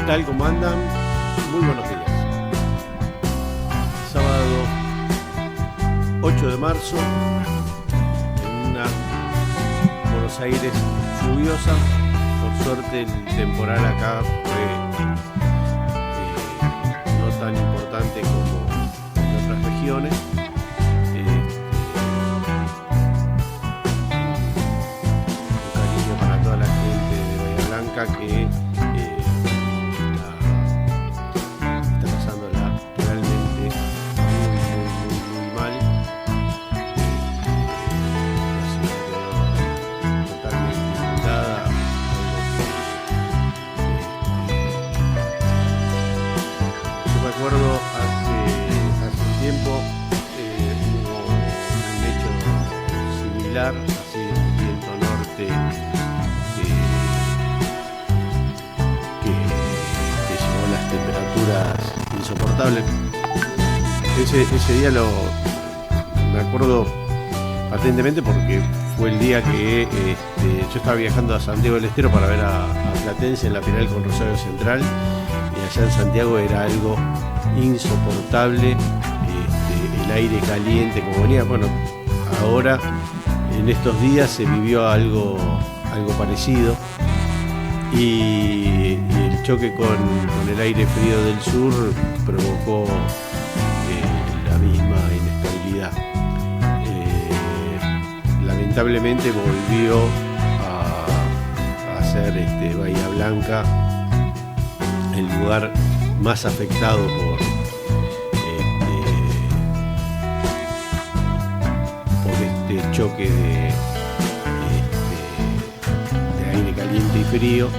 tal? ¿Cómo andan? Muy buenos días. Sábado 8 de marzo, en una Buenos Aires lluviosa. Por suerte el temporal acá fue no tan importante como en otras regiones. Un cariño para toda la gente de Bahía Blanca que está pasándola realmente muy mal. La ciudad quedó totalmente inundada, yo me acuerdo hace un tiempo hubo un hecho similar, así un viento norte que llevó las temperaturas insoportables. Ese día me acuerdo patentemente porque fue el día que yo estaba viajando a Santiago del Estero para ver a Platense en la final con Rosario Central, y allá en Santiago era algo insoportable, el aire caliente como venía. Bueno, ahora en estos días se vivió algo parecido, y el choque con el aire frío del sur provocó la misma inestabilidad. Lamentablemente volvió a ser Bahía Blanca el lugar más afectado por este choque de aire caliente y frío.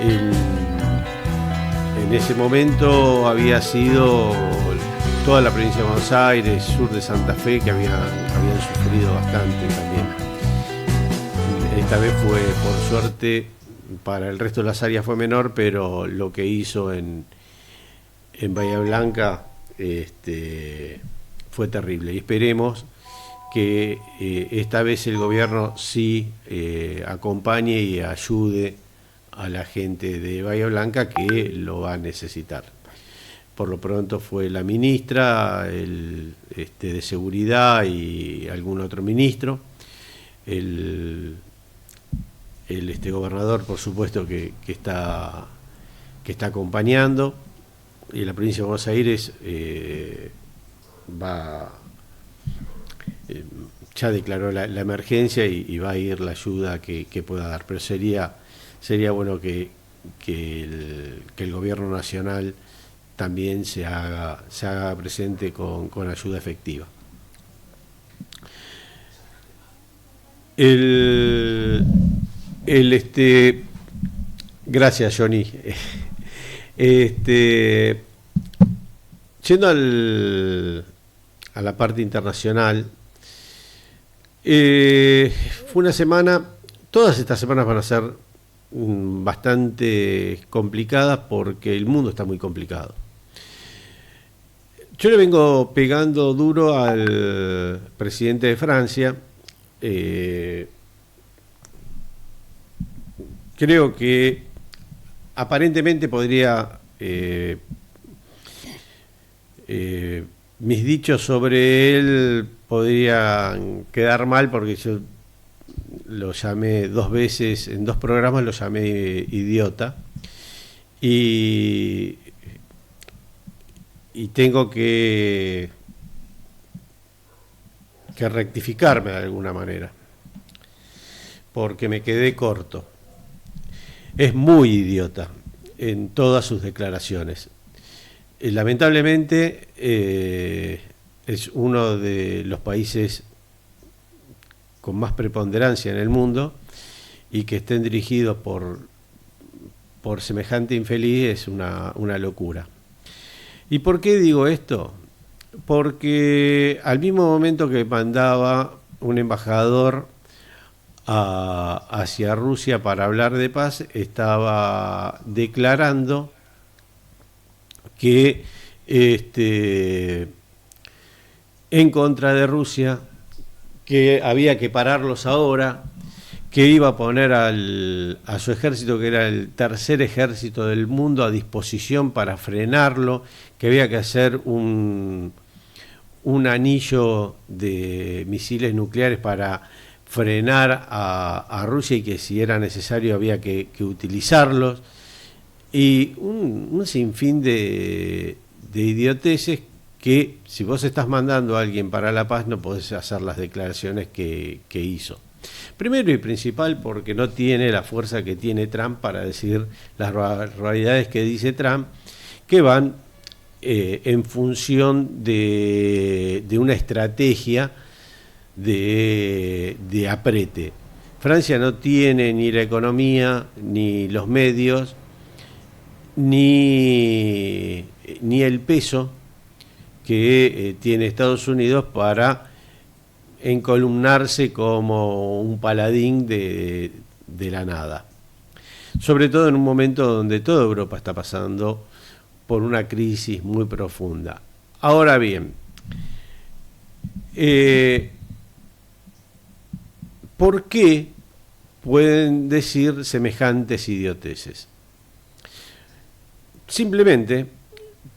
En ese momento había sido toda la provincia de Buenos Aires, sur de Santa Fe, que habían sufrido bastante también. Esta vez fue, por suerte, para el resto de las áreas fue menor, pero lo que hizo en Bahía Blanca fue terrible. Y esperemos que esta vez el gobierno sí acompañe y ayude a la gente de Bahía Blanca, que lo va a necesitar. Por lo pronto fue la ministra, de Seguridad y algún otro ministro, el gobernador, por supuesto, que está acompañando, y la provincia de Buenos Aires ya declaró la emergencia y va a ir la ayuda que pueda dar. Pero sería bueno que el gobierno nacional también se haga presente con ayuda efectiva. Gracias, Johnny. Yendo a la parte internacional, fue una semana, todas estas semanas van a ser bastante complicadas porque el mundo está muy complicado. Yo le vengo pegando duro al presidente de Francia. Creo que aparentemente podría mis dichos sobre él podrían quedar mal, porque yo lo llamé 2 veces, en 2 programas lo llamé idiota, y tengo que rectificarme de alguna manera, porque me quedé corto. Es muy idiota en todas sus declaraciones. Lamentablemente es uno de los países con más preponderancia en el mundo, y que estén dirigidos por semejante infeliz es una locura. ¿Y por qué digo esto? Porque al mismo momento que mandaba un embajador hacia Rusia para hablar de paz, estaba declarando que en contra de Rusia, que había que pararlos ahora, que iba a poner a su ejército, que era el tercer ejército del mundo, a disposición para frenarlo, que había que hacer un anillo de misiles nucleares para frenar a Rusia y que si era necesario había que utilizarlos. Y un sinfín de idioteces que si vos estás mandando a alguien para la paz no podés hacer las declaraciones que hizo. Primero y principal porque no tiene la fuerza que tiene Trump para decir las realidades que dice Trump, que van en función de una estrategia de aprete. Francia no tiene ni la economía, ni los medios, ni el peso que tiene Estados Unidos para encolumnarse como un paladín de la nada. Sobre todo en un momento donde toda Europa está pasando por una crisis muy profunda. Ahora bien, ¿por qué pueden decir semejantes idioteces? Simplemente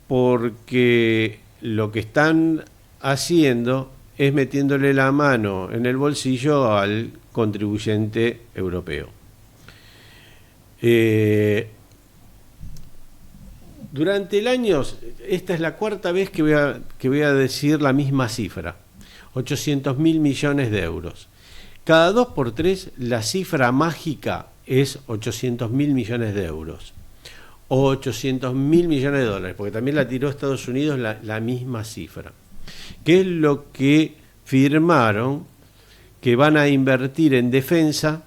porque lo que están haciendo es metiéndole la mano en el bolsillo al contribuyente europeo. Durante el año, esta es la cuarta vez que voy a decir la misma cifra, 800.000 millones de euros. Cada 2 por 3 la cifra mágica es 800.000 millones de euros. O 800.000 millones de dólares, porque también la tiró Estados Unidos la misma cifra. Que es lo que firmaron que van a invertir en defensa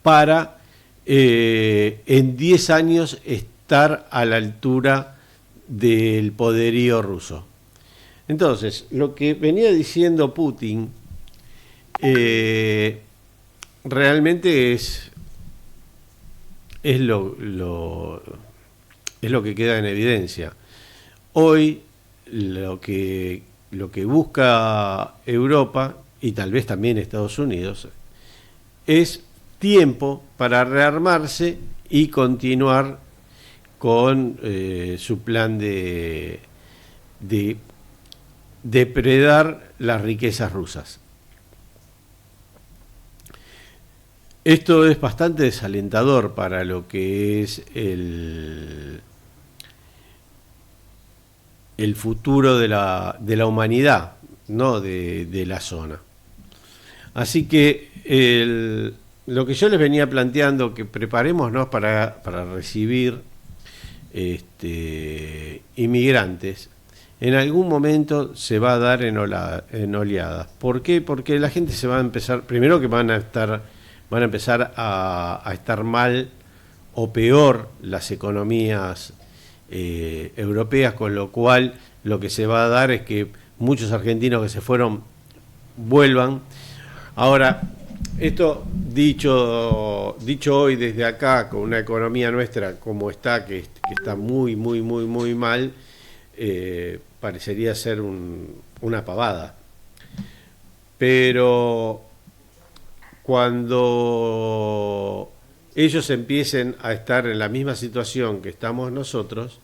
para en 10 años estar a la altura del poderío ruso. Entonces, lo que venía diciendo Putin realmente es lo que queda en evidencia. Hoy lo que busca Europa y tal vez también Estados Unidos es tiempo para rearmarse y continuar con su plan de depredar las riquezas rusas. Esto es bastante desalentador para lo que es el futuro de la humanidad, no de la zona. Así que lo que yo les venía planteando, que preparémonos para recibir inmigrantes, en algún momento se va a dar en oleadas. ¿Por qué? Porque la gente se va a empezar, primero que van a empezar a estar mal o peor las economías europeas, con lo cual lo que se va a dar es que muchos argentinos que se fueron vuelvan. Ahora, esto dicho hoy desde acá, con una economía nuestra como está, que está muy, muy, muy, muy mal, parecería ser una pavada. Pero cuando ellos empiecen a estar en la misma situación que estamos nosotros,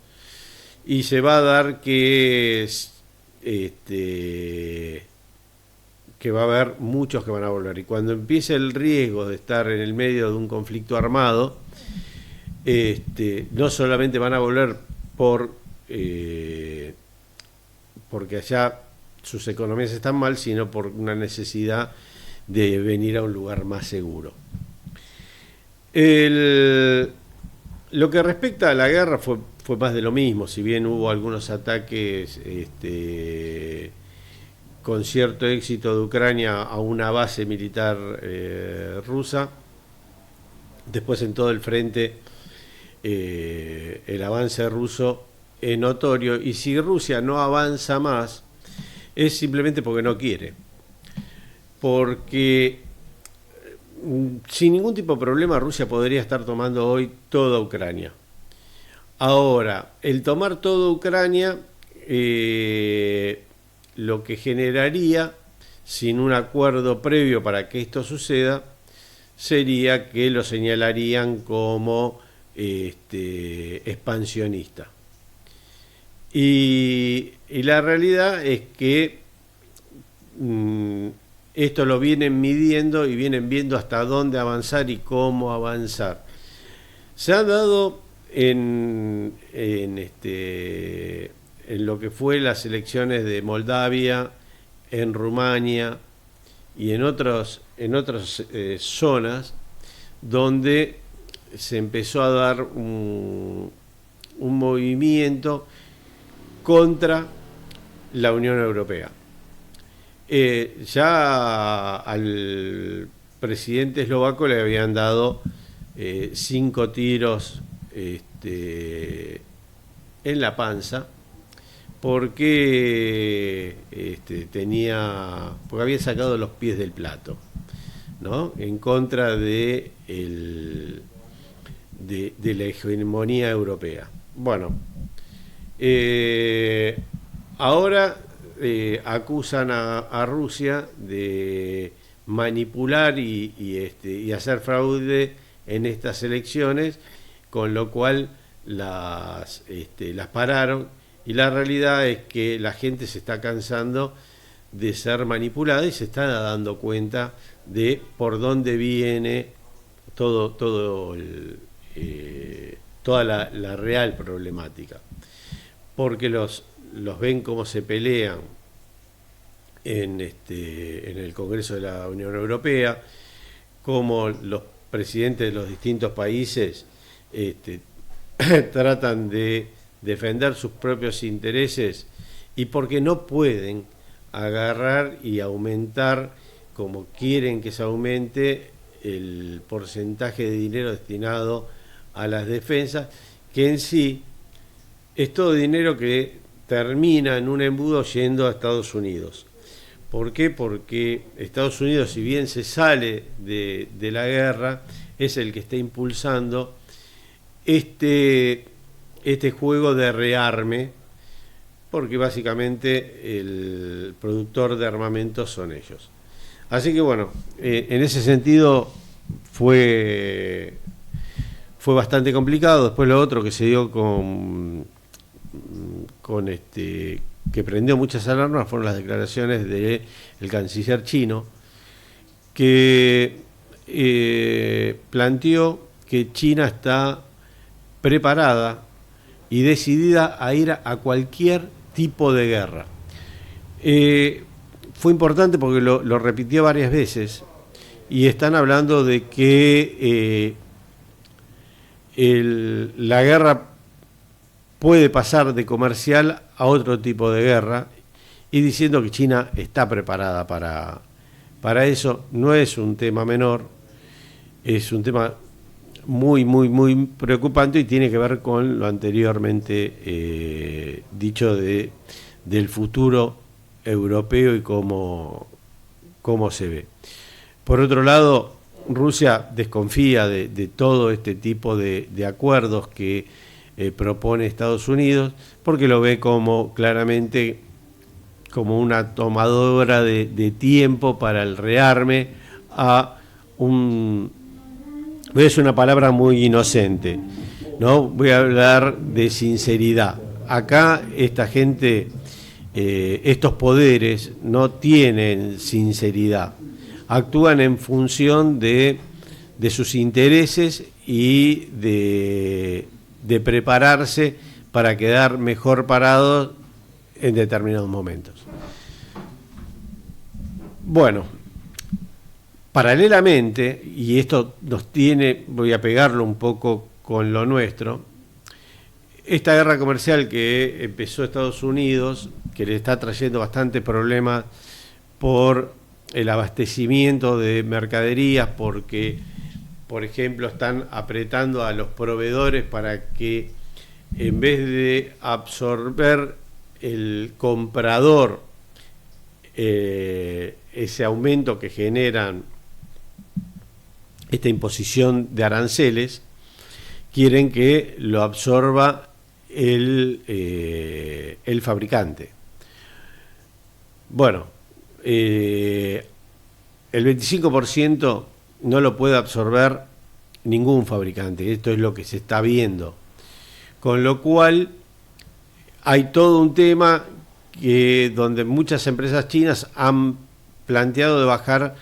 y se va a dar que va a haber muchos que van a volver, y cuando empiece el riesgo de estar en el medio de un conflicto armado, no solamente van a volver porque allá sus economías están mal, sino por una necesidad de venir a un lugar más seguro. Lo que respecta a la guerra fue más de lo mismo, si bien hubo algunos ataques con cierto éxito de Ucrania a una base militar rusa. Después en todo el frente el avance ruso es notorio, y si Rusia no avanza más es simplemente porque no quiere, porque sin ningún tipo de problema Rusia podría estar tomando hoy toda Ucrania. Ahora, el tomar toda Ucrania lo que generaría sin un acuerdo previo para que esto suceda, sería que lo señalarían como expansionista. Y la realidad es que esto lo vienen midiendo y vienen viendo hasta dónde avanzar y cómo avanzar. Se ha dado en lo que fue las elecciones de Moldavia, en Rumania y en otras zonas donde se empezó a dar un movimiento contra la Unión Europea. Ya al presidente eslovaco le habían dado 5 tiros en la panza porque porque había sacado los pies del plato, ¿no? En contra de la hegemonía europea. Bueno, ahora acusan a Rusia de manipular y hacer fraude en estas elecciones, con lo cual las pararon. Y la realidad es que la gente se está cansando de ser manipulada y se está dando cuenta de por dónde viene toda la real problemática. Porque los ven cómo se pelean en el Congreso de la Unión Europea, cómo los presidentes de los distintos países tratan de defender sus propios intereses, y porque no pueden agarrar y aumentar, como quieren que se aumente, el porcentaje de dinero destinado a las defensas, que en sí es todo dinero que termina en un embudo yendo a Estados Unidos. ¿Por qué? Porque Estados Unidos, si bien se sale de la guerra, es el que está impulsando este juego de rearme, porque básicamente el productor de armamentos son ellos. Así que bueno, en ese sentido fue bastante complicado. Después lo otro que se dio que prendió muchas alarmas fueron las declaraciones del canciller chino, que planteó que China está preparada y decidida a ir a cualquier tipo de guerra. Fue importante porque lo repitió varias veces, y están hablando de que la guerra puede pasar de comercial a otro tipo de guerra, y diciendo que China está preparada para eso. No es un tema menor, es un tema muy, muy, muy preocupante, y tiene que ver con lo anteriormente dicho del futuro europeo y cómo se ve. Por otro lado, Rusia desconfía de todo este tipo de acuerdos que propone Estados Unidos, porque lo ve claramente como una tomadora de tiempo para el rearme es una palabra muy inocente, ¿no? Voy a hablar de sinceridad. Acá esta gente, estos poderes no tienen sinceridad. Actúan en función de sus intereses y de prepararse para quedar mejor parados en determinados momentos. Bueno, paralelamente, y esto voy a pegarlo un poco con lo nuestro, esta guerra comercial que empezó Estados Unidos, que le está trayendo bastante problemas por el abastecimiento de mercaderías, porque, por ejemplo, están apretando a los proveedores para que, en vez de absorber el comprador ese aumento que generan esta imposición de aranceles, quieren que lo absorba el fabricante. Bueno, el 25% no lo puede absorber ningún fabricante. Esto es lo que se está viendo. Con lo cual hay todo un tema donde muchas empresas chinas han planteado de bajar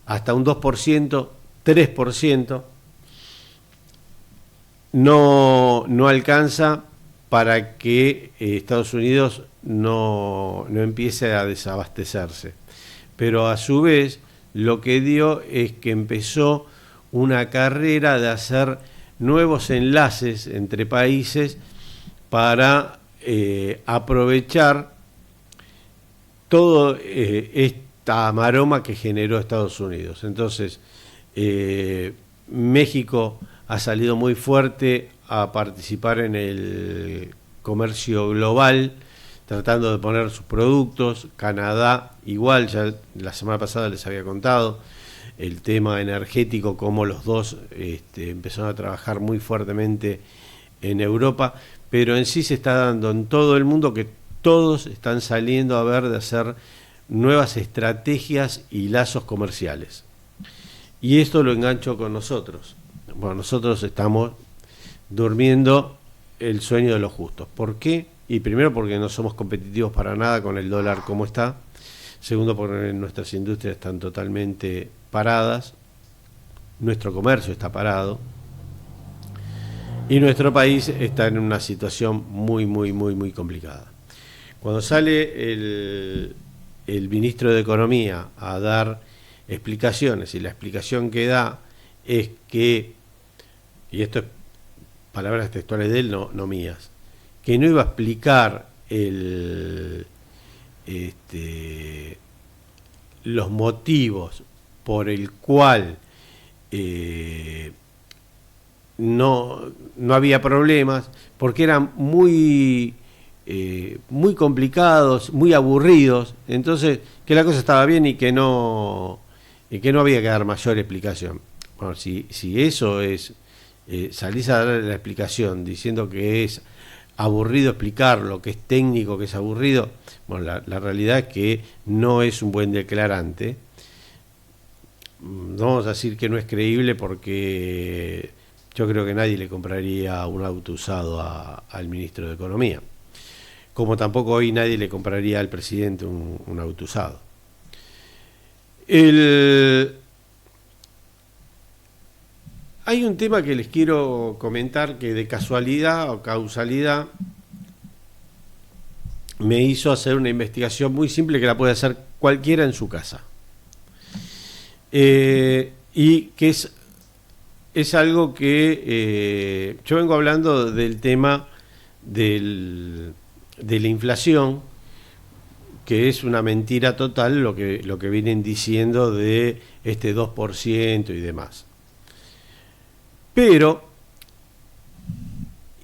hasta un 2%, 3%. No alcanza para que Estados Unidos no empiece a desabastecerse. Pero a su vez lo que dio es que empezó una carrera de hacer nuevos enlaces entre países para aprovechar todo esta maroma que generó Estados Unidos. Entonces, México ha salido muy fuerte a participar en el comercio global, tratando de poner sus productos. Canadá igual, ya la semana pasada les había contado el tema energético, cómo los dos empezaron a trabajar muy fuertemente en Europa, pero en sí se está dando en todo el mundo que todos están saliendo a ver de hacer nuevas estrategias y lazos comerciales. Y esto lo engancho con nosotros. Bueno, nosotros estamos durmiendo el sueño de los justos. ¿Por qué? Y primero porque no somos competitivos para nada con el dólar como está. Segundo, porque nuestras industrias están totalmente paradas. Nuestro comercio está parado. Y nuestro país está en una situación muy, muy, muy, muy complicada. Cuando sale el ministro de Economía a dar explicaciones, y la explicación que da es que, y esto es palabras textuales de él, no mías, que no iba a explicar los motivos por el cual no había problemas, porque eran muy complicados, muy aburridos. Entonces, que la cosa estaba bien y que no había que dar mayor explicación. Bueno, si eso es, salís a dar la explicación diciendo que es aburrido explicarlo, que es técnico, que es aburrido, bueno, la realidad es que no es un buen declarante. No vamos a decir que no es creíble, porque yo creo que nadie le compraría un auto usado al ministro de Economía, como tampoco hoy nadie le compraría al presidente un auto usado. Hay un tema que les quiero comentar que de casualidad o causalidad me hizo hacer una investigación muy simple que la puede hacer cualquiera en su casa. Y que es algo que yo vengo hablando del tema de la inflación, que es una mentira total lo que vienen diciendo de este 2% y demás. Pero,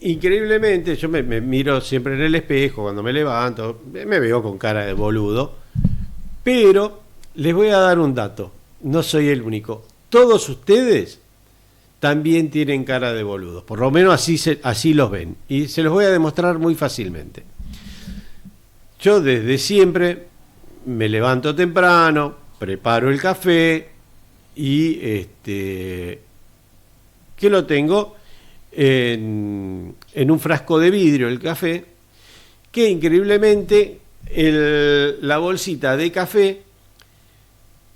increíblemente, yo me miro siempre en el espejo cuando me levanto, me veo con cara de boludo, pero les voy a dar un dato, no soy el único. Todos ustedes también tienen cara de boludos, por lo menos así los ven, y se los voy a demostrar muy fácilmente. Yo desde siempre me levanto temprano, preparo el café y que lo tengo en un frasco de vidrio el café, que increíblemente la bolsita de café,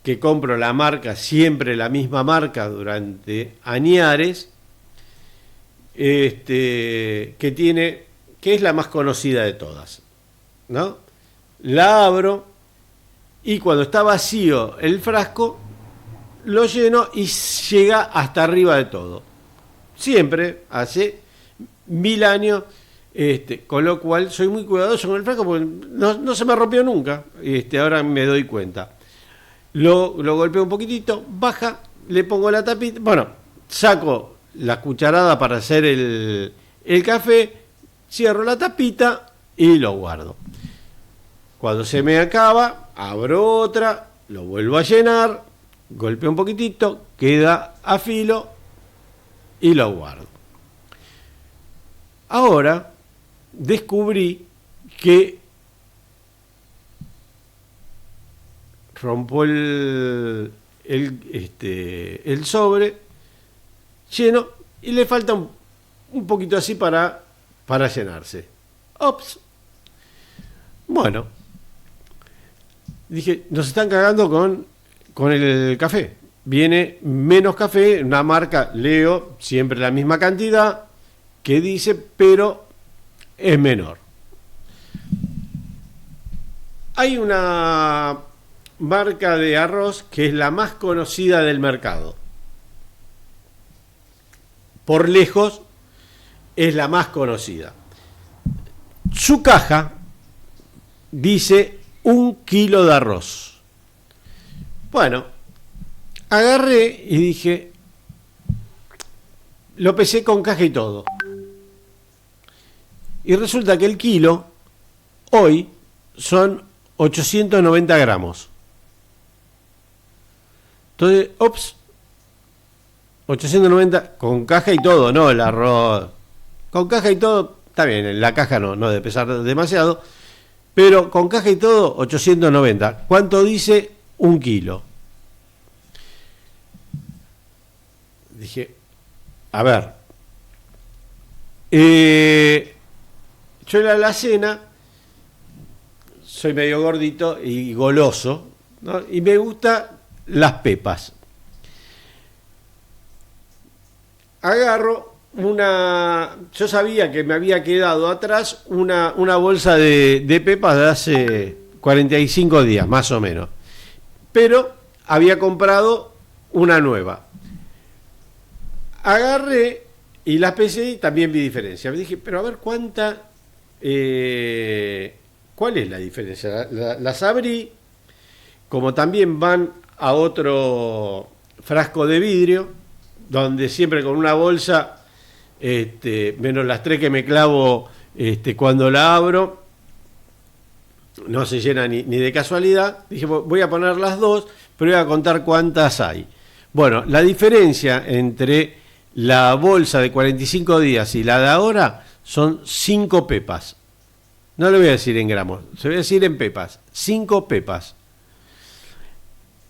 que compro la marca, siempre la misma marca durante añares, que es la más conocida de todas, ¿no? La abro y cuando está vacío el frasco lo lleno y llega hasta arriba de todo. Siempre, hace 1000 años, con lo cual soy muy cuidadoso con el frasco porque no se me rompió nunca. Ahora me doy cuenta. Lo golpeo un poquitito, baja, le pongo la tapita, bueno, saco la cucharada para hacer el café, cierro la tapita y lo guardo. Cuando se me acaba, abro otra, lo vuelvo a llenar, golpeo un poquitito, queda a filo y lo guardo. Ahora descubrí que rompo el sobre lleno y le falta un poquito así para llenarse. Ops. Bueno, dije, nos están cagando con el café. Viene menos café, una marca, leo siempre la misma cantidad que dice, pero es menor. Hay una marca de arroz que es la más conocida del mercado. Por lejos es la más conocida. Su caja dice 1 kilo de arroz. Bueno, agarré y dije, lo pesé con caja y todo. Y resulta que el kilo hoy son 890 gramos. Entonces, 890 con caja y todo, no el arroz. Con caja y todo, está bien, la caja no debe pesar demasiado, pero con caja y todo, 890. ¿Cuánto dice 1 kilo? Dije, a ver, yo en la alacena soy medio gordito y goloso, ¿no? Y me gustan las pepas. Agarro yo sabía que me había quedado atrás una bolsa de pepas de hace 45 días, más o menos. Pero había comprado una nueva. Agarré y las pesé y también vi diferencia. Me dije, pero a ver ¿cuál es la diferencia? Las abrí, como también van a otro frasco de vidrio, donde siempre con una bolsa, menos las 3 que me clavo cuando la abro, no se llena ni de casualidad. Dije, voy a poner las dos, pero voy a contar cuántas hay. Bueno, la diferencia entre la bolsa de 45 días y la de ahora son 5 pepas. No le voy a decir en gramos, se voy a decir en pepas. 5 pepas.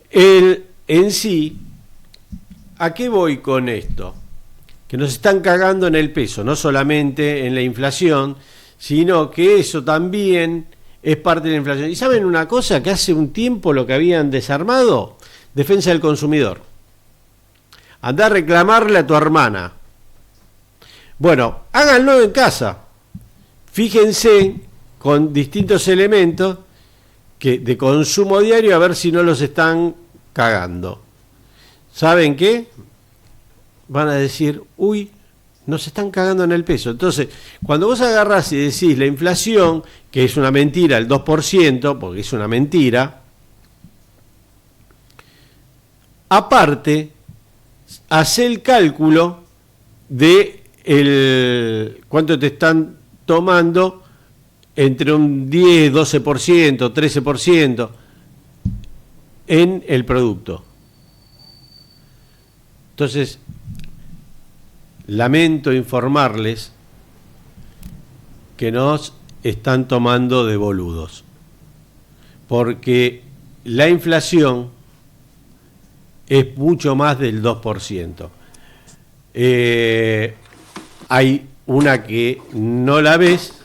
En sí, ¿a qué voy con esto? Que nos están cagando en el peso, no solamente en la inflación, sino que eso también es parte de la inflación. ¿Y saben una cosa? Que hace un tiempo lo que habían desarmado, defensa del consumidor. Andá a reclamarle a tu hermana. Bueno, háganlo en casa. Fíjense con distintos elementos de consumo diario a ver si no los están cagando. ¿Saben qué? Van a decir, uy, nos están cagando en el peso. Entonces, cuando vos agarrás y decís la inflación, que es una mentira, el 2%, porque es una mentira, aparte, hacé el cálculo de cuánto te están tomando entre un 10, 12%, 13% en el producto. Entonces, lamento informarles que nos están tomando de boludos, porque la inflación es mucho más del 2%. Hay una que no la ves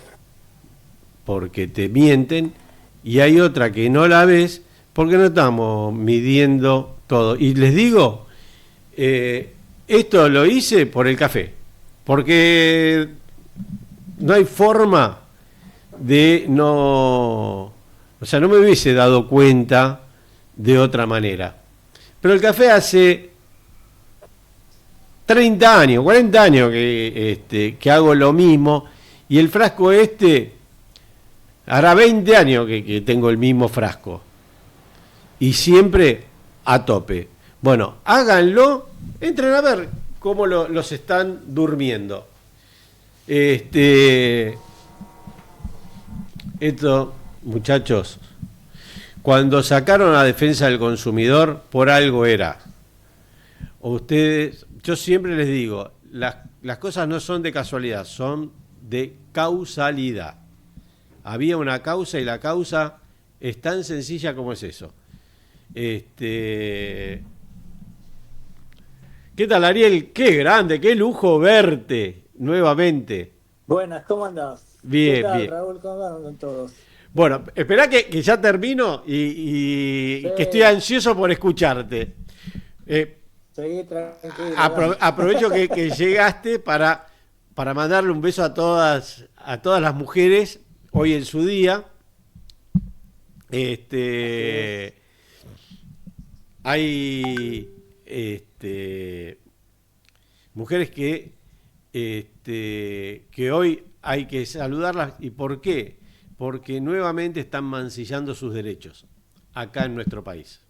porque te mienten y hay otra que no la ves porque no estamos midiendo todo. Y les digo, esto lo hice por el café, porque no hay forma de no me hubiese dado cuenta de otra manera. Pero el café hace 30 años, 40 años que hago lo mismo, y el frasco hará 20 años que tengo el mismo frasco. Y siempre a tope. Bueno, háganlo, entren a ver cómo los están durmiendo. Esto, muchachos, cuando sacaron la defensa del consumidor, por algo era. Ustedes, yo siempre les digo, las cosas no son de casualidad, son de causalidad. Había una causa y la causa es tan sencilla como es eso. Este, ¿Qué tal, Ariel? Qué grande, qué lujo verte nuevamente. Buenas, ¿cómo andás? ¿Qué Bien, tal, bien. Raúl? ¿Cómo andan todos? Bueno, espera que ya termino Sí, y que estoy ansioso por escucharte. Eh, seguí tranquilo, dale. Aprovecho que llegaste para mandarle un beso a todas las mujeres hoy en su día. Así es. Este, hay mujeres que hoy hay que saludarlas. ¿Y por qué? Porque nuevamente están mancillando sus derechos acá en nuestro país.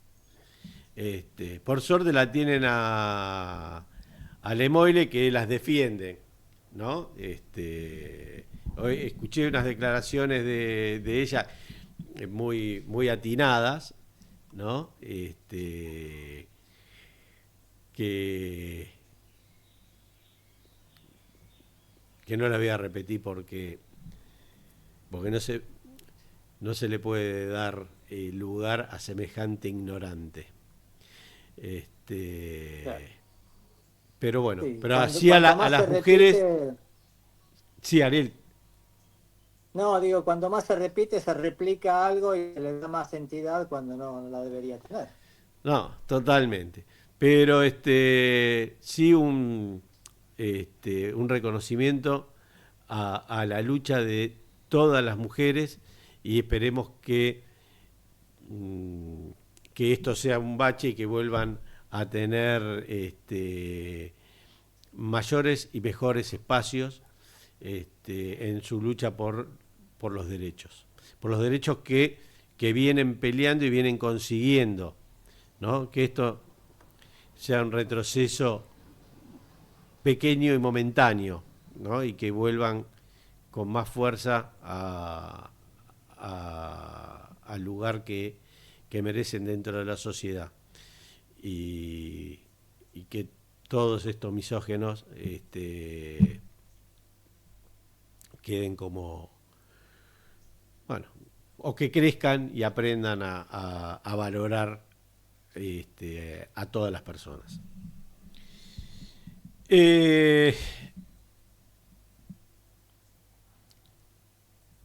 Por suerte la tienen a Lemoyle que las defiende, ¿no? Hoy escuché unas declaraciones de ella muy atinadas, ¿no? Que, que no la voy a repetir porque no se le puede dar lugar a semejante ignorante. Claro. Pero bueno, Sí, pero así cuanto a más se las mujeres, repite, sí, Ariel, no, digo, cuanto más se repite, se replica algo y le da más entidad cuando no la debería tener. no, totalmente. Pero sí un reconocimiento a la lucha de todas las mujeres y esperemos mm, que esto sea un bache y que vuelvan a tener mayores y mejores espacios en su lucha por por los derechos que vienen peleando y vienen consiguiendo, ¿no? Que esto sea un retroceso pequeño y momentáneo, ¿no? Y que vuelvan con más fuerza al lugar que merecen dentro de la sociedad. Y, y que todos estos misógenos queden como, bueno, o que crezcan y aprendan a valorar a todas las personas. Eh,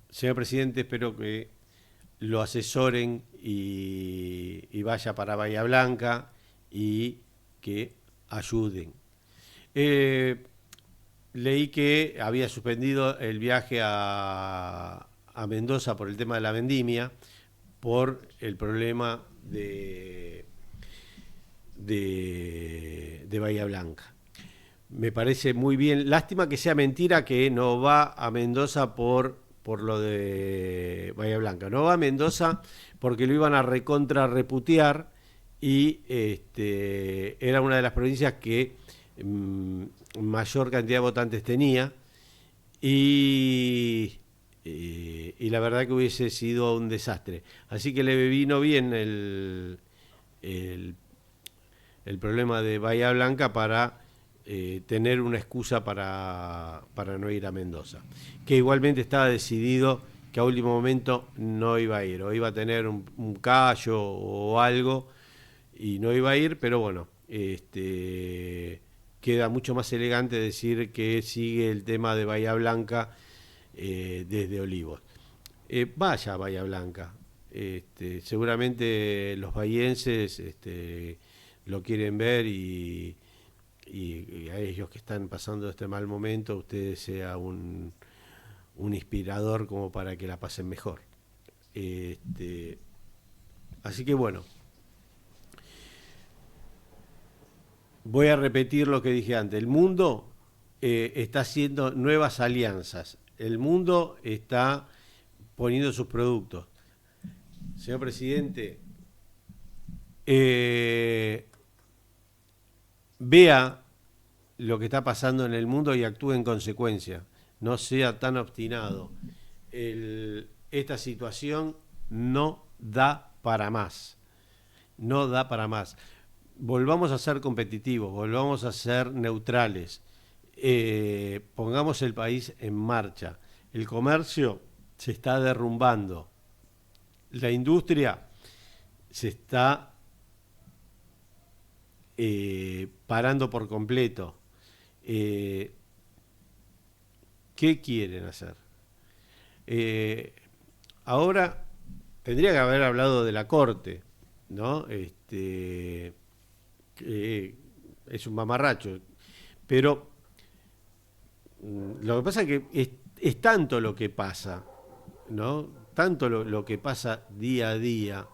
Señor presidente, espero que lo asesoren y vaya para Bahía Blanca y que ayuden. Eh, Leí que había suspendido el viaje a Mendoza por el tema de la vendimia, por el problema de Bahía Blanca. Me parece muy bien. Lástima que sea mentira que no va a Mendoza por lo de Bahía Blanca. No va a Mendoza porque lo iban a recontra reputear y era una de las provincias que mayor cantidad de votantes tenía y, y la verdad que hubiese sido un desastre. Así que le vino bien el, el problema de Bahía Blanca para tener una excusa para no ir a Mendoza. Que igualmente estaba decidido que a último momento no iba a ir, o iba a tener un callo o algo y no iba a ir, pero bueno, queda mucho más elegante decir que sigue el tema de Bahía Blanca desde Olivos. Vaya a Bahía Blanca. Seguramente los bahienses lo quieren ver y a ellos que están pasando este mal momento, usted sea un inspirador como para que la pasen mejor. Este, Así que bueno, voy a repetir lo que dije antes. El mundo está haciendo nuevas alianzas. El mundo está poniendo sus productos. Señor presidente, eh, vea lo que está pasando en el mundo y actúe en consecuencia. No sea tan obstinado. Esta situación no da para más. No da para más. Volvamos a ser competitivos, volvamos a ser neutrales. Pongamos el país en marcha. El comercio se está derrumbando. La industria se está parando por completo. ¿Qué quieren hacer? Ahora tendría que haber hablado de la Corte, ¿no? Es un mamarracho. Pero lo que pasa es que es tanto lo que pasa, ¿no? Tanto lo que pasa día a día,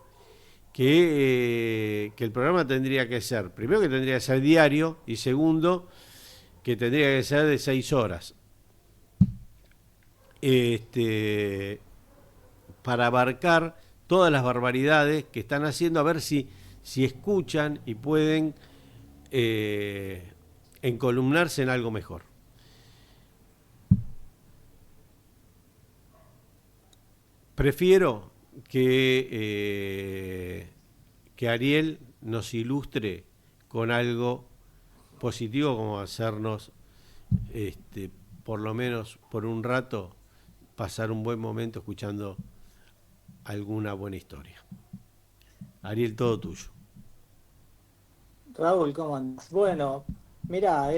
que el programa tendría que ser, primero que tendría que ser diario, y segundo, que tendría que ser de 6 horas. Para abarcar todas las barbaridades que están haciendo, a ver si escuchan y pueden encolumnarse en algo mejor. Prefiero que Ariel nos ilustre con algo positivo, como hacernos, por lo menos por un rato, pasar un buen momento escuchando alguna buena historia. Ariel, todo tuyo. Raúl, ¿cómo andas? Bueno, mira,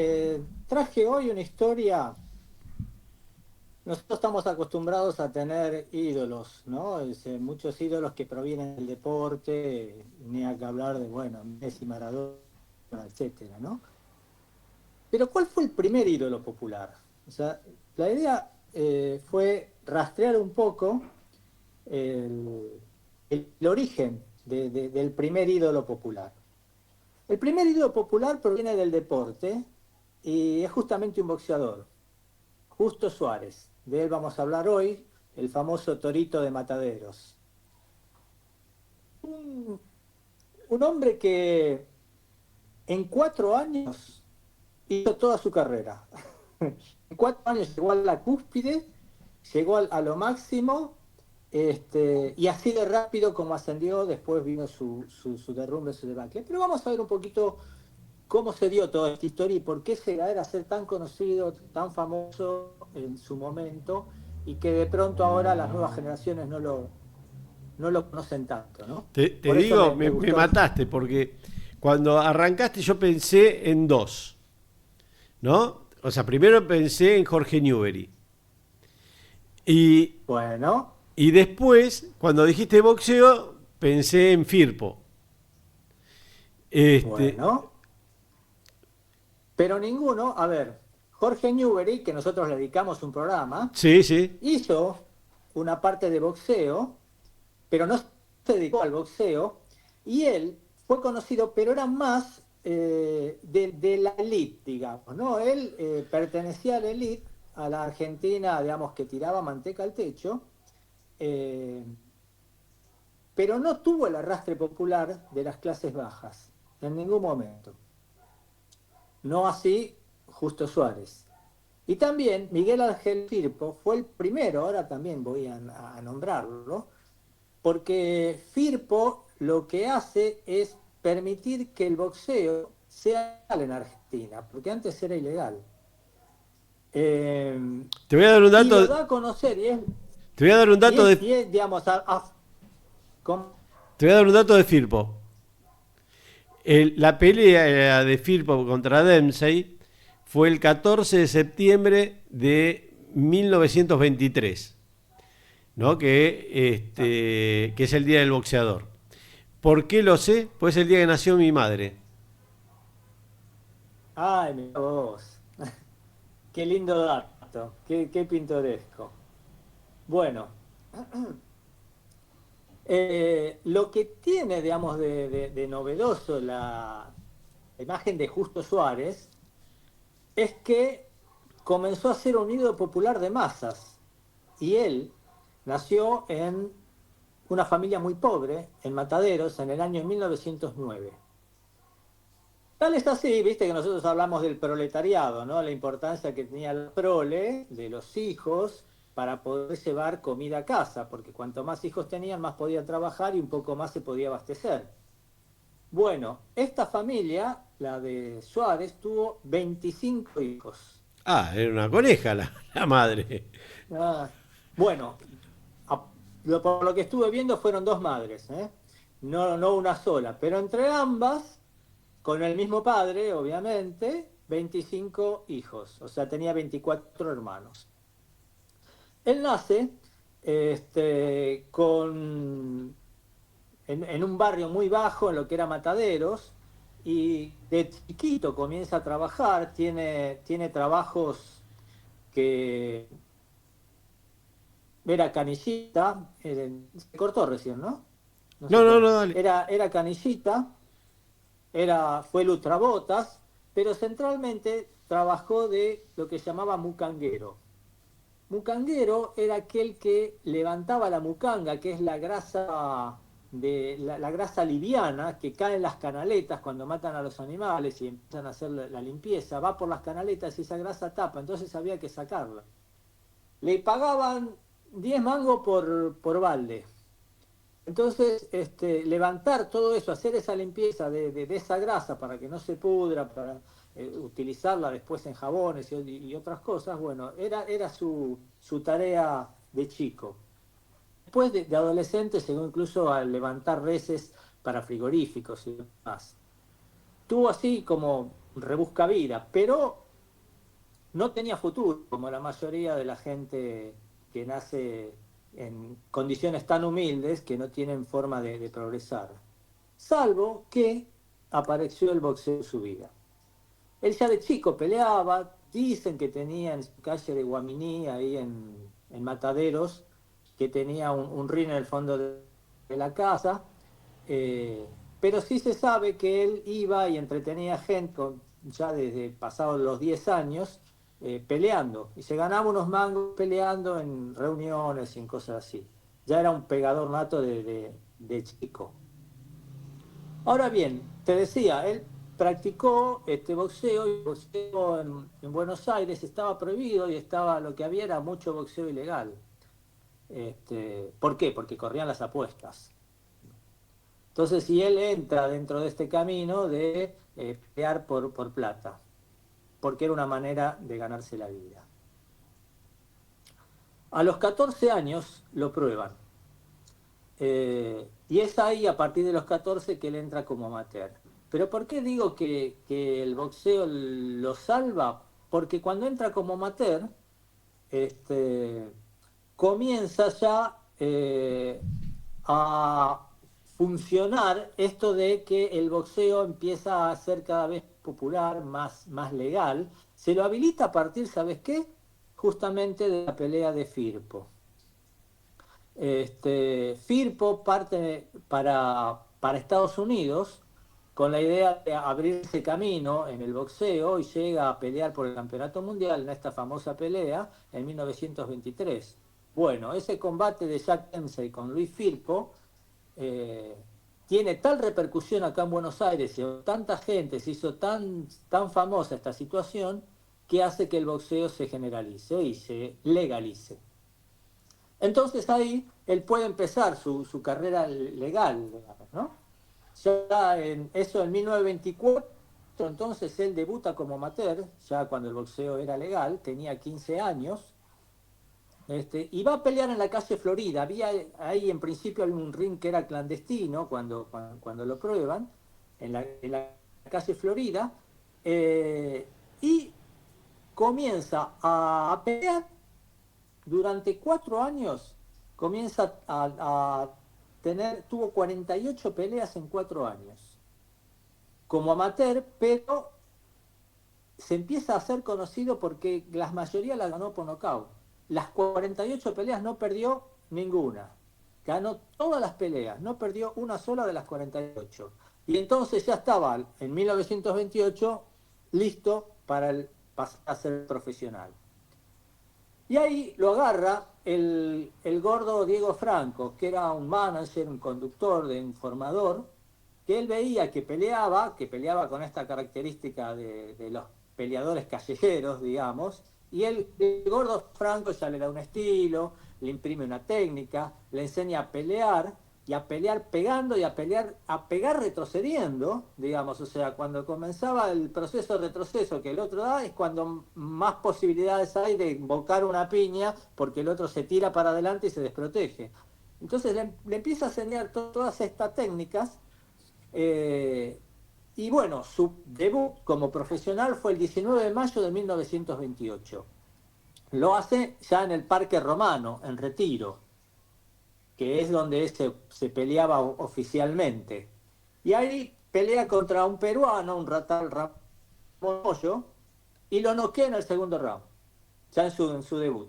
traje hoy una historia. Nosotros estamos acostumbrados a tener ídolos, ¿no? Muchos ídolos que provienen del deporte, ni hay que hablar de, bueno, Messi, Maradona, etcétera, ¿no? Pero ¿cuál fue el primer ídolo popular? O sea, la idea fue rastrear un poco el origen del primer ídolo popular. El primer ídolo popular proviene del deporte y es justamente un boxeador, Justo Suárez. De él vamos a hablar hoy, el famoso Torito de Mataderos. Un hombre que en 4 años hizo toda su carrera. En 4 años llegó a la cúspide, llegó a lo máximo, y así de rápido como ascendió, después vino su derrumbe, su debacle. Pero vamos a ver un poquito cómo se dio toda esta historia y por qué llegar a ser tan conocido, tan famoso en su momento, y que de pronto ahora las nuevas generaciones no lo conocen tanto, ¿no? Te digo, me mataste, porque cuando arrancaste yo pensé en dos, ¿no? O sea, primero pensé en Jorge Newbery. Bueno. Y después, cuando dijiste boxeo, pensé en Firpo. Bueno. Pero ninguno, a ver, Jorge Newbery, que nosotros le dedicamos un programa, sí, hizo una parte de boxeo, pero no se dedicó al boxeo, y él fue conocido, pero era más de la elite, digamos, ¿no? Él pertenecía a la elite, a la Argentina, digamos, que tiraba manteca al techo, pero no tuvo el arrastre popular de las clases bajas, en ningún momento. No así Justo Suárez. Y también Miguel Ángel Firpo fue el primero, ahora también voy a nombrarlo, porque Firpo lo que hace es permitir que el boxeo sea legal en Argentina, porque antes era ilegal. Te voy a dar un dato. Y lo da a conocer y es, te voy a dar un dato digamos, te voy a dar un dato de Firpo. La pelea de Firpo contra Dempsey fue el 14 de septiembre de 1923, ¿no? Que es el Día del Boxeador. ¿Por qué lo sé? Pues es el día que nació mi madre. Ay, mira vos. Qué lindo dato, qué pintoresco. Bueno, lo que tiene, digamos, de novedoso la imagen de Justo Suárez es que comenzó a ser un ídolo popular de masas. Y él nació en una familia muy pobre, en Mataderos, en el año 1909. Tal es así, viste que nosotros hablamos del proletariado, ¿no? La importancia que tenía el prole, de los hijos, para poder llevar comida a casa, porque cuanto más hijos tenían, más podían trabajar y un poco más se podía abastecer. Bueno, esta familia, la de Suárez, tuvo 25 hijos. Ah, era una coneja la madre. Bueno, por lo que estuve viendo fueron 2 madres, ¿eh? No una sola, pero entre ambas con el mismo padre, obviamente, 25 hijos, o sea, tenía 24 hermanos. Él nace en un barrio muy bajo, en lo que era Mataderos, y de chiquito comienza a trabajar, tiene trabajos que era canillita, se cortó recién, ¿no? No No, se no, cortó. no, dale. Era canillita, fue lustrabotas, pero centralmente trabajó de lo que llamaba mucanguero. Mucanguero era aquel que levantaba la mucanga, que es la grasa la grasa liviana que cae en las canaletas cuando matan a los animales y empiezan a hacer la limpieza, va por las canaletas y esa grasa tapa, entonces había que sacarla. Le pagaban 10 mangos por balde. Entonces, levantar todo eso, hacer esa limpieza de esa grasa para que no se pudra, para utilizarla después en jabones y otras cosas, bueno, era su tarea de chico. Después de adolescente llegó incluso a levantar reses para frigoríficos y demás. Tuvo así como rebusca vida, pero no tenía futuro, como la mayoría de la gente que nace en condiciones tan humildes que no tienen forma de progresar. Salvo que apareció el boxeo en su vida. Él ya de chico peleaba, dicen que tenía en su calle de Guaminí, ahí en Mataderos, que tenía un ring en el fondo de la casa, pero sí se sabe que él iba y entretenía gente ya desde pasados los 10 años, peleando, y se ganaba unos mangos peleando en reuniones y en cosas así. Ya era un pegador nato de chico. Ahora bien, te decía, él practicó este boxeo, y el boxeo en Buenos Aires estaba prohibido y estaba, lo que había era mucho boxeo ilegal. ¿Por qué? Porque corrían las apuestas. Entonces, si él entra dentro de este camino de pelear por plata, porque era una manera de ganarse la vida. A los 14 años lo prueban. Y es ahí, a partir de los 14, que él entra como amateur. Pero ¿por qué digo que el boxeo lo salva? Porque cuando entra como amateur, comienza ya a funcionar esto de que el boxeo empieza a ser cada vez popular, más legal. Se lo habilita a partir, ¿sabes qué? Justamente de la pelea de Firpo. Firpo parte para Estados Unidos con la idea de abrirse camino en el boxeo y llega a pelear por el campeonato mundial en esta famosa pelea en 1923. Bueno, ese combate de Jack Dempsey con Luis Firpo tiene tal repercusión acá en Buenos Aires y tanta gente se hizo tan famosa esta situación que hace que el boxeo se generalice y se legalice. Entonces ahí él puede empezar su carrera legal, digamos, ¿no? Ya eso en 1924, entonces él debuta como amateur, ya cuando el boxeo era legal, tenía 15 años, y va a pelear en la calle Florida. Había ahí en principio un ring que era clandestino cuando lo prueban, en la calle Florida, y comienza a pelear durante 4 años, comienza a tuvo 48 peleas en 4 años, como amateur, pero se empieza a hacer conocido porque la mayoría la ganó por nocaut. Las 48 peleas no perdió ninguna, ganó todas las peleas, no perdió una sola de las 48. Y entonces ya estaba en 1928 listo para pasar a ser profesional. Y ahí lo agarra el gordo Diego Franco, que era un manager, un conductor, un formador, que él veía que peleaba con esta característica de los peleadores callejeros, digamos, y el gordo Franco ya le da un estilo, le imprime una técnica, le enseña a pelear, y a pelear pegando y a pegar retrocediendo, digamos, o sea, cuando comenzaba el proceso de retroceso que el otro da, es cuando más posibilidades hay de invocar una piña, porque el otro se tira para adelante y se desprotege. Entonces le empieza a enseñar todas estas técnicas, y Y bueno, su debut como profesional fue el 19 de mayo de 1928. Lo hace ya en el Parque Romano, en Retiro, que es donde se peleaba oficialmente. Y ahí pelea contra un peruano, un Ratal Ramoyo, y lo noquea en el segundo round, ya en su debut.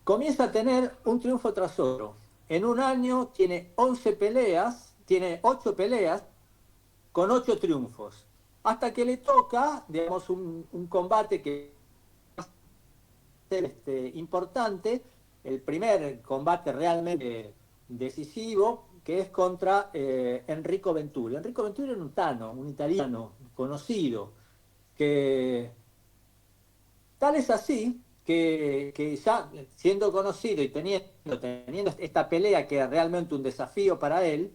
Comienza a tener un triunfo tras otro. En un año tiene 11 peleas, tiene 8 peleas con 8 triunfos. Hasta que le toca, digamos, un combate que va a ser importante, el primer combate realmente decisivo, que es contra Enrico Venturi. Enrico Venturi era un italiano conocido, que tal es así que ya siendo conocido y teniendo esta pelea que era realmente un desafío para él,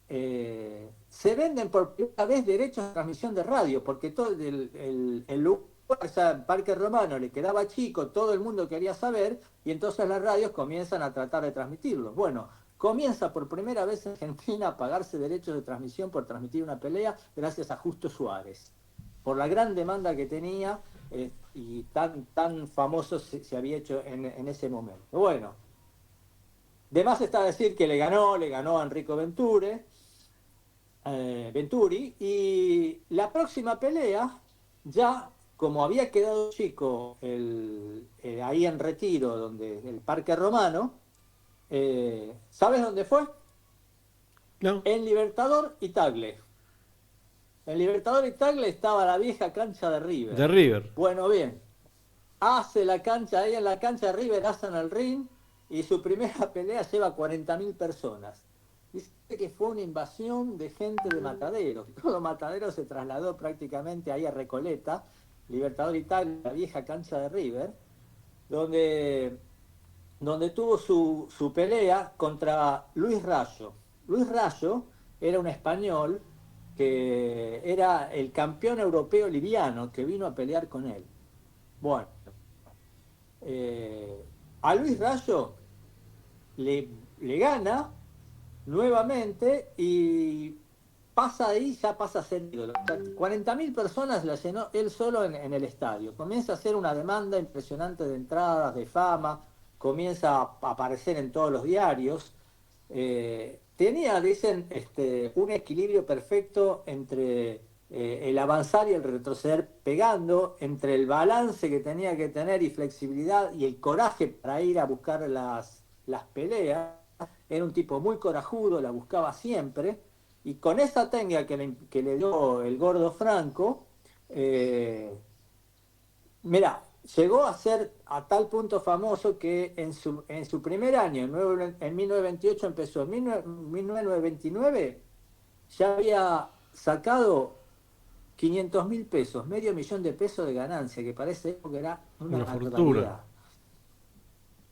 se venden por primera vez derechos de transmisión de radio, porque todo el lugar, o sea, el Parque Romano le quedaba chico, todo el mundo quería saber, y entonces las radios comienzan a tratar de transmitirlo. Bueno, comienza por primera vez en Argentina a pagarse derechos de transmisión por transmitir una pelea gracias a Justo Suárez, por la gran demanda que tenía y tan famoso se había hecho en ese momento. Bueno, de más está decir que le ganó a Enrico Venturi, y la próxima pelea, ya como había quedado chico ahí en Retiro, donde el Parque Romano, ¿sabes dónde fue? No. En Libertador y Tagle. En Libertador y Tagle estaba la vieja cancha de River. De River. Bueno, bien. Hace la cancha, ahí en la cancha de River, hacen el ring, y su primera pelea lleva 40.000 personas. Dice que fue una invasión de gente de Mataderos. Todo Mataderos se trasladó prácticamente ahí a Recoleta, Libertador y Tagle, la vieja cancha de River, donde tuvo su pelea contra Luis Rayo. Luis Rayo era un español que era el campeón europeo liviano que vino a pelear con él. Bueno, a Luis Rayo le gana nuevamente y pasa ahí, ya pasa a ser ídolo. 40.000 personas la llenó él solo en el estadio. Comienza a hacer una demanda impresionante de entradas, de fama, comienza a aparecer en todos los diarios. Tenía, dicen, un equilibrio perfecto entre el avanzar y el retroceder pegando, entre el balance que tenía que tener y flexibilidad y el coraje para ir a buscar las peleas. Era un tipo muy corajudo, la buscaba siempre, y con esa técnica que le dio el gordo Franco, mirá, llegó a ser a tal punto famoso que en su primer año, en 1928 empezó, en 1929 ya había sacado 500.000 pesos, medio millón de pesos de ganancia, que parece que era una fortuna.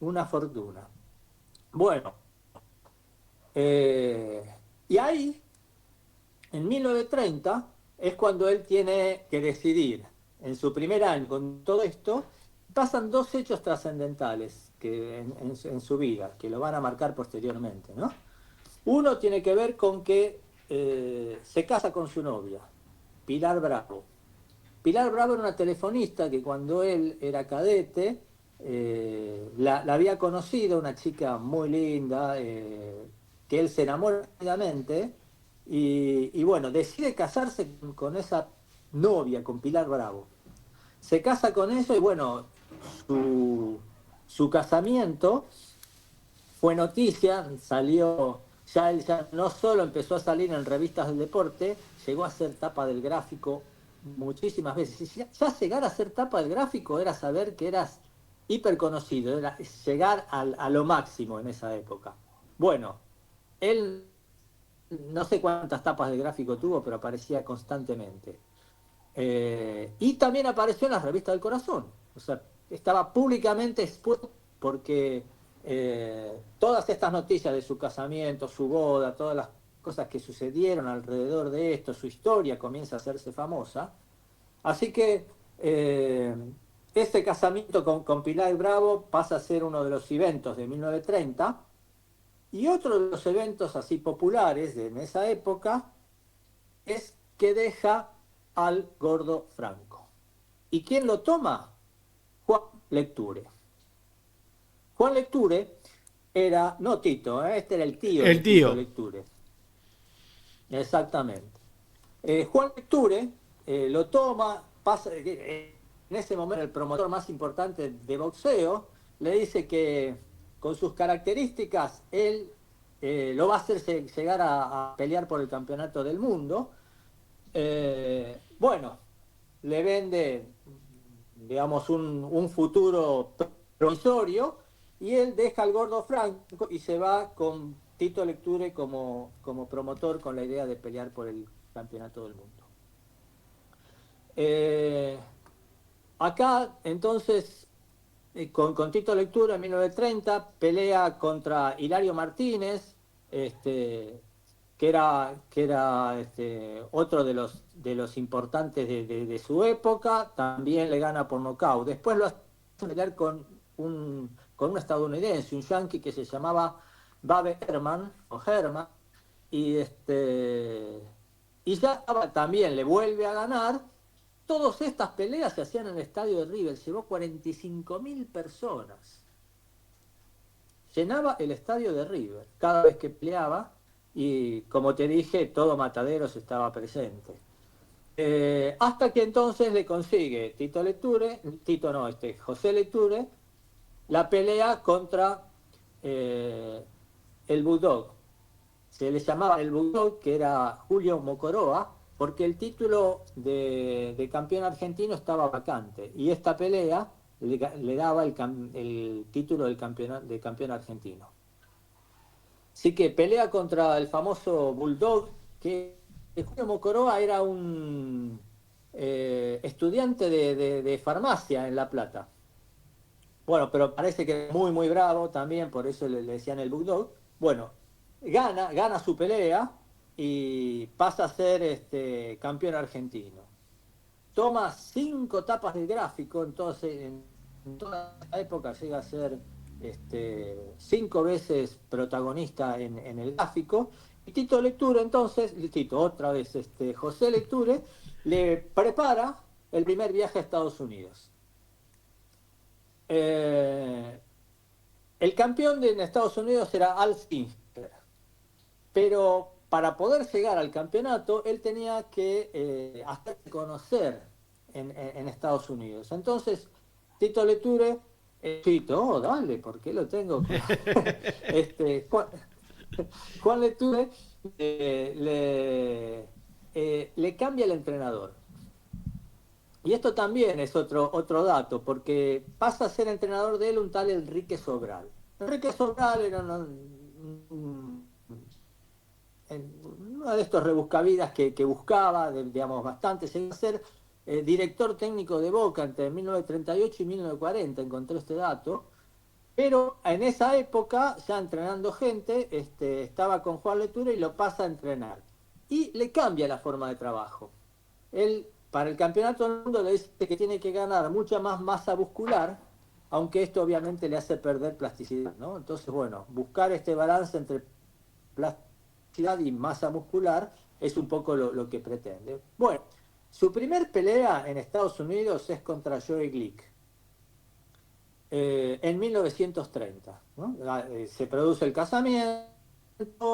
Una fortuna. Bueno, y ahí, en 1930, es cuando él tiene que decidir. En su primer año, con todo esto, pasan dos hechos trascendentales en su vida, que lo van a marcar posteriormente, ¿no? Uno tiene que ver con que se casa con su novia, Pilar Bravo. Pilar Bravo era una telefonista que cuando él era cadete, la había conocido, una chica muy linda, que él se enamora rápidamente, y bueno, decide casarse con esa novia, con Pilar Bravo. Se casa con eso y bueno, su casamiento fue noticia, salió, él ya no solo empezó a salir en revistas del deporte, llegó a ser tapa del Gráfico muchísimas veces. Y ya llegar a ser tapa del Gráfico era saber que eras hiper conocido, era llegar a lo máximo en esa época. Bueno, él no sé cuántas tapas del Gráfico tuvo, pero aparecía constantemente. Y también apareció en las revistas del Corazón. O sea, estaba públicamente expuesto porque todas estas noticias de su casamiento, su boda, todas las cosas que sucedieron alrededor de esto, su historia comienza a hacerse famosa. Así que este casamiento con Pilar Bravo pasa a ser uno de los eventos de 1930, y otro de los eventos así populares de esa época es que deja al Gordo Franco. ¿Y quién lo toma? Juan Lecture. Juan Lecture era, no Tito, este era el tío de El Tito tío. Lecture. Exactamente. Juan Lecture lo toma, pasa, en ese momento el promotor más importante de boxeo, le dice que con sus características él lo va a hacer llegar a pelear por el campeonato del mundo. Bueno, le vende, digamos, un futuro provisorio y él deja al Gordo Franco y se va con Tito Lecture como promotor con la idea de pelear por el campeonato del mundo. Acá, entonces, con Tito Lecture en 1930, pelea contra Hilario Martínez, que era otro de los importantes de su época, también le gana por nocaut. Después lo hace pelear con un estadounidense, un yankee que se llamaba Babe Herman, o Herman, y, y ya también le vuelve a ganar. Todas estas peleas se hacían en el estadio de River, llevó 45.000 personas. Llenaba el estadio de River cada vez que peleaba y, como te dije, todo Mataderos estaba presente. Hasta que entonces le consigue José Lecture, la pelea contra el Bulldog. Se le llamaba el Bulldog, que era Julio Mocoroa, porque el título de campeón argentino estaba vacante y esta pelea le daba el título de campeón argentino. Así que pelea contra el famoso Bulldog, que Julio Mocoroa era un estudiante de farmacia en La Plata. Bueno, pero parece que era muy, muy bravo también, por eso le decían el Bulldog. Bueno, gana su pelea y pasa a ser campeón argentino. Toma 5 tapas del gráfico, entonces en toda la época llega a ser 5 veces protagonista en el gráfico. Y Tito Lecture, entonces, otra vez, José Lecture, le prepara el primer viaje a Estados Unidos. El campeón en Estados Unidos era Al Singer, pero para poder llegar al campeonato él tenía que hacerse conocer en Estados Unidos. Entonces Tito Lecture, dale, ¿por qué lo tengo? Juan Lecture le cambia el entrenador. Y esto también es otro dato, porque pasa a ser entrenador de él un tal Enrique Sobral. Enrique Sobral era uno de estos rebuscavidas que buscaba, digamos, bastante. Se iba a ser director técnico de Boca entre 1938 y 1940, encontré este dato. Pero en esa época, ya entrenando gente, estaba con Juan Lecture y lo pasa a entrenar. Y le cambia la forma de trabajo. Él, para el campeonato del mundo, le dice que tiene que ganar mucha más masa muscular, aunque esto obviamente le hace perder plasticidad, ¿no? Entonces, bueno, buscar este balance entre plasticidad y masa muscular es un poco lo que pretende. Bueno, su primer pelea en Estados Unidos es contra Joe Glick, en 1930, ¿no? Se produce el casamiento,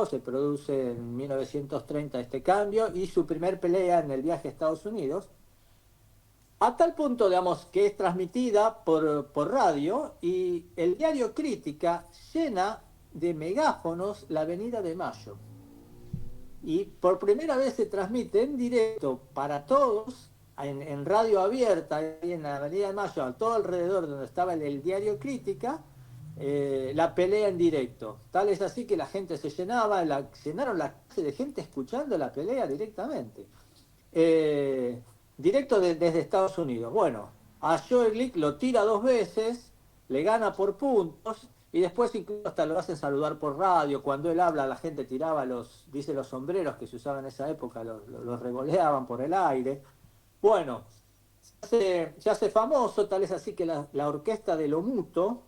se produce en 1930 este cambio y su primer pelea en el viaje a Estados Unidos, a tal punto, digamos, que es transmitida por radio y el diario Crítica llena de megáfonos la Avenida de Mayo. Y por primera vez se transmite en directo para todos, en radio abierta, ahí en la Avenida de Mayo, a todo alrededor donde estaba el diario Crítica, la pelea en directo. Tal es así que la gente se llenaba, llenaron la clase de gente escuchando la pelea directamente. Directo desde Estados Unidos. Bueno, a Joe Glick lo tira 2 veces, le gana por puntos y después incluso hasta lo hacen saludar por radio. Cuando él habla, la gente tiraba los sombreros que se usaban en esa época, los revoleaban por el aire. Bueno, se hace famoso, tal es así que la orquesta de Lomuto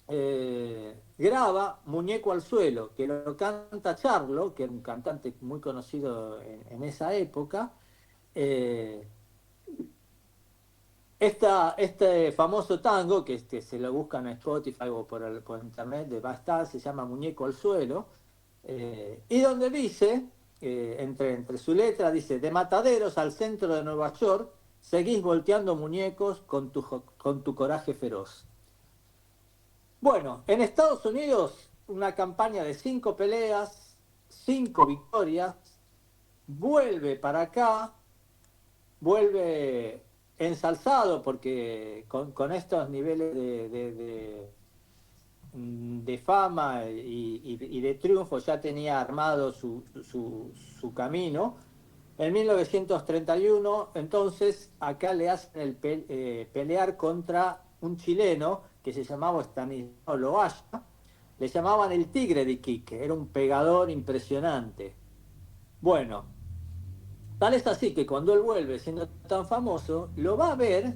graba Muñeco al Suelo, que lo canta Charlo, que era un cantante muy conocido en esa época. Eh, este famoso tango, que se lo buscan en Spotify o por internet, va a estar, se llama Muñeco al Suelo, y donde dice, entre su letra, dice: de Mataderos al centro de Nueva York, seguís volteando muñecos con tu coraje feroz. Bueno, en Estados Unidos, una campaña de 5 peleas, 5 victorias, vuelve para acá, vuelve ensalzado porque con estos niveles de fama y de triunfo ya tenía armado su camino. En 1931, entonces, acá le hacen pelear contra un chileno que se llamaba Estanislao Loaya. Le llamaban el Tigre de Iquique, era un pegador impresionante. Bueno, tal es así que cuando él vuelve siendo tan famoso, lo va a ver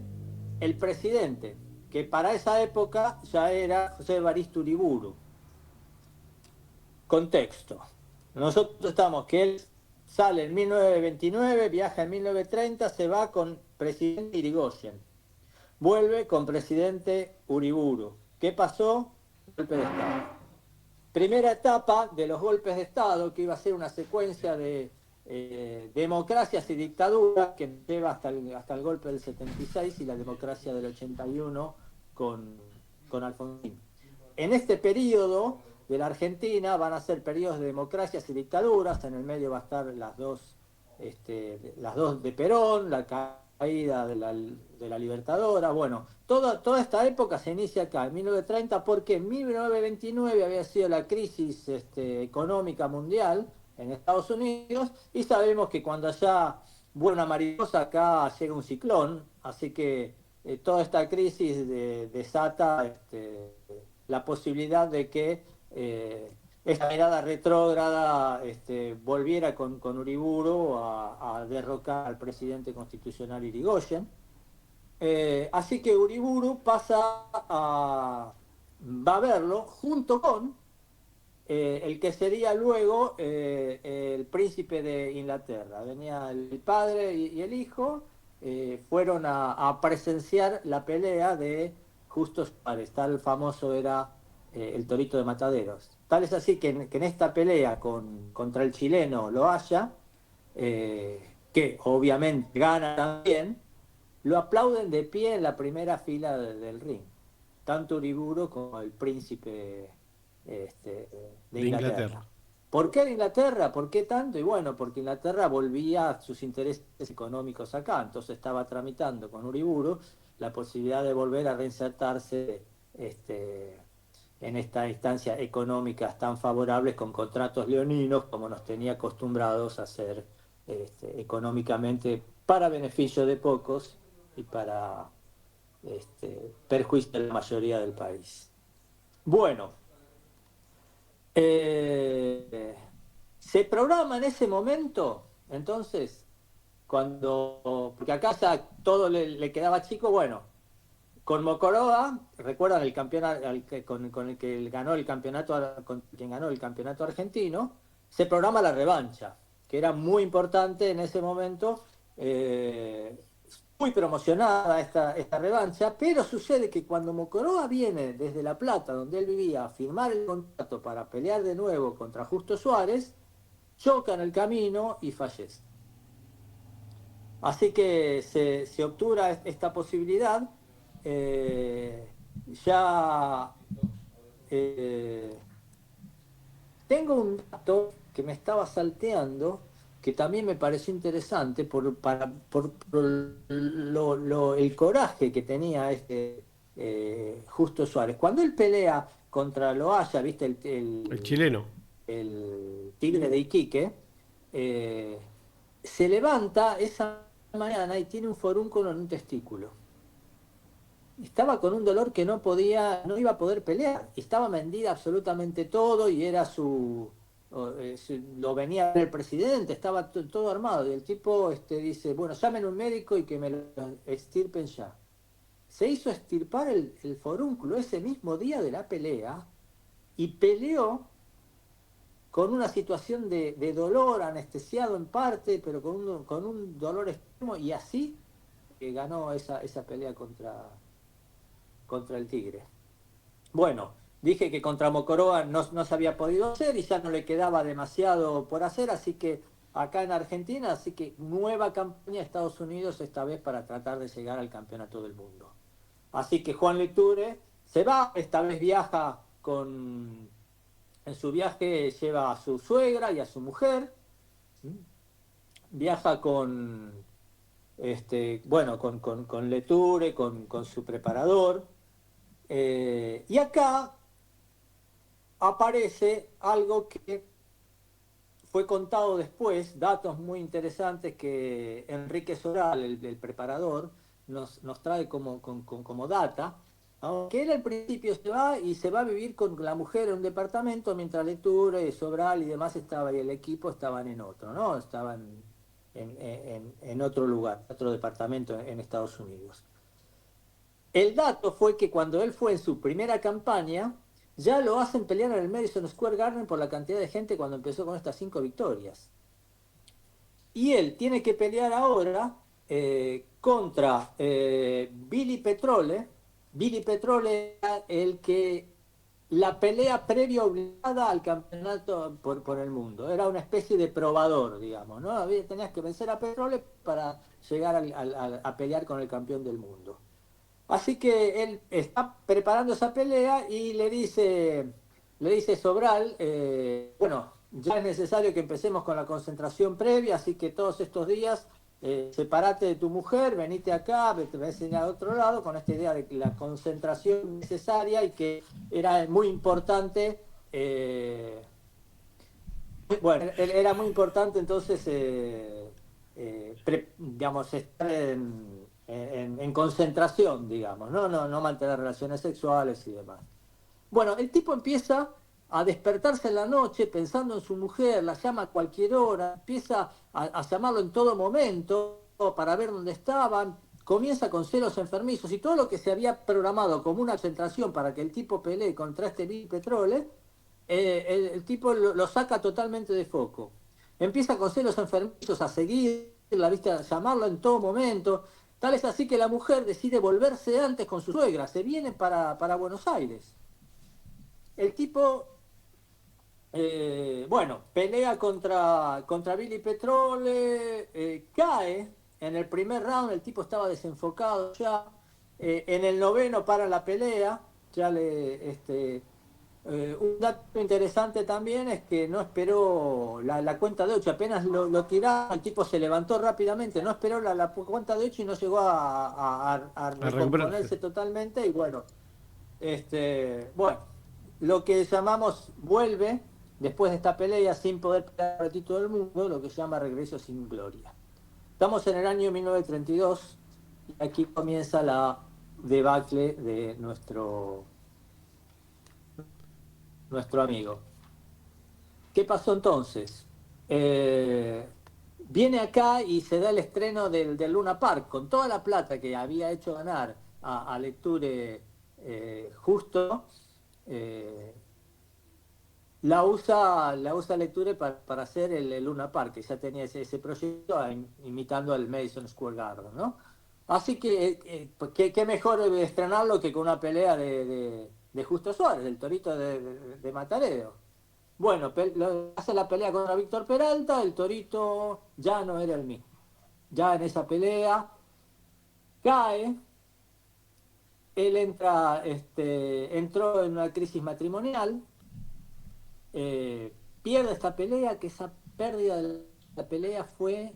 el presidente, que para esa época ya era José Evaristo Uriburu. Contexto. Nosotros estamos que él sale en 1929, viaja en 1930, se va con presidente Irigoyen. Vuelve con presidente Uriburu. ¿Qué pasó? Golpe de Estado. Primera etapa de los golpes de Estado, que iba a ser una secuencia de democracias y dictaduras que lleva hasta el golpe del 76 y la democracia del 81 con Alfonsín. En este periodo de la Argentina van a ser periodos de democracias y dictaduras, en el medio va a estar las dos de Perón, la caída de la Libertadora. Bueno, toda esta época se inicia acá, en 1930, porque en 1929 había sido la crisis económica mundial en Estados Unidos, y sabemos que cuando allá vuela una mariposa, acá llega un ciclón, así que toda esta crisis desata la posibilidad de que esta mirada retrógrada volviera con Uriburu a derrocar al presidente constitucional Irigoyen. Así que Uriburu va a verlo junto con el que sería luego el príncipe de Inglaterra. Venía el padre y el hijo, fueron a presenciar la pelea de Justo Suárez. Tal famoso era el Torito de Mataderos. Tal es así que en esta pelea contra el chileno Loaya, que obviamente gana también, lo aplauden de pie en la primera fila del ring. Tanto Uriburu como el príncipe de Inglaterra. ¿Por qué de Inglaterra? ¿Por qué tanto? Y bueno, porque Inglaterra volvía a sus intereses económicos acá, entonces estaba tramitando con Uriburu la posibilidad de volver a reinsertarse en esta instancia económicas tan favorables, con contratos leoninos, como nos tenía acostumbrados a hacer económicamente, para beneficio de pocos y para perjuicio de la mayoría del país. Bueno, se programa en ese momento, entonces, porque acá ya todo le quedaba chico, bueno, con Mocoroa, recuerdan el campeonato con el que ganó el campeonato, con quien ganó el campeonato argentino, se programa la revancha, que era muy importante en ese momento, muy promocionada esta revancha, pero sucede que cuando Mocoroa viene desde La Plata, donde él vivía, a firmar el contrato para pelear de nuevo contra Justo Suárez, choca en el camino y fallece. Así que se obtura esta posibilidad. Tengo un dato que me estaba salteando, que también me pareció interesante por el coraje que tenía Justo Suárez. Cuando él pelea contra Loaya, ¿viste? El chileno. El Tigre de Iquique, se levanta esa mañana y tiene un forúnculo en un testículo. Estaba con un dolor que no iba a poder pelear. Estaba vendida absolutamente todo y era lo venía el presidente, estaba todo armado. Y el tipo dice, bueno, llamen un médico y que me lo extirpen ya. se hizo extirpar el forúnculo ese mismo día de la pelea y peleó con una situación de dolor, anestesiado en parte, pero con un dolor extremo, y así ganó esa pelea contra el Tigre. Bueno, dije que contra Mocoroa no se había podido hacer y ya no le quedaba demasiado por hacer, así que acá en Argentina, así que nueva campaña de Estados Unidos, esta vez para tratar de llegar al campeonato del mundo. Así que Juan Lecture se va, esta vez viaja en su viaje lleva a su suegra y a su mujer, viaja con Lecture, con su preparador, y acá aparece algo que fue contado después, datos muy interesantes que Enrique Soral, el preparador, nos trae como data, ¿no? Que él al principio se va a vivir con la mujer en un departamento, mientras Lecture, Sobral y demás estaban, y el equipo estaban en otro, ¿no? Estaban en otro lugar, otro departamento en Estados Unidos. El dato fue que cuando él fue en su primera campaña, ya lo hacen pelear en el Madison Square Garden por la cantidad de gente cuando empezó con estas 5 victorias. Y él tiene que pelear ahora contra Billy Petrole. Billy Petrole era la pelea previa obligada al campeonato por el mundo. Era una especie de probador, digamos, ¿no? Tenías que vencer a Petrole para llegar a pelear con el campeón del mundo. Así que él está preparando esa pelea y le dice Sobral, bueno, ya es necesario que empecemos con la concentración previa, así que todos estos días separate de tu mujer, venite acá, te voy a enseñar a otro lado, con esta idea de la concentración necesaria y que era muy importante, era muy importante entonces, digamos, estar en concentración, digamos, no mantener relaciones sexuales y demás. Bueno, el tipo empieza a despertarse en la noche pensando en su mujer, la llama a cualquier hora, empieza a llamarlo en todo momento para ver dónde estaban, comienza con celos enfermizos y todo lo que se había programado como una concentración para que el tipo pelee contra este Billy Petrole, el tipo lo saca totalmente de foco. Empieza con celos enfermizos a seguir la vista, a llamarlo en todo momento. Tal es así que la mujer decide volverse antes con su suegra, se viene para Buenos Aires. El tipo, pelea contra Billy Petrole, cae en el primer round, el tipo estaba desenfocado ya, en el noveno para la pelea, un dato interesante también es que no esperó la cuenta de 8, apenas lo tiraron, el tipo se levantó rápidamente, no esperó la cuenta de 8 y no llegó a recomponerse totalmente, y bueno, lo que llamamos vuelve después de esta pelea sin poder pelear el título del mundo, lo que se llama regreso sin gloria. Estamos en el año 1932 y aquí comienza la debacle de nuestro amigo. ¿Qué pasó entonces? Viene acá y se da el estreno del Luna Park con toda la plata que había hecho ganar a Lecture justo. La usa Lecture para hacer el Luna Park, que ya tenía ese proyecto imitando al Madison Square Garden, ¿no? Así que qué mejor estrenarlo que con una pelea de Justo Suárez, del Torito de Mataredo. Bueno, hace la pelea contra Víctor Peralta, el Torito ya no era el mismo. Ya en esa pelea cae, él entró en una crisis matrimonial, pierde esta pelea, que esa pérdida de la pelea fue,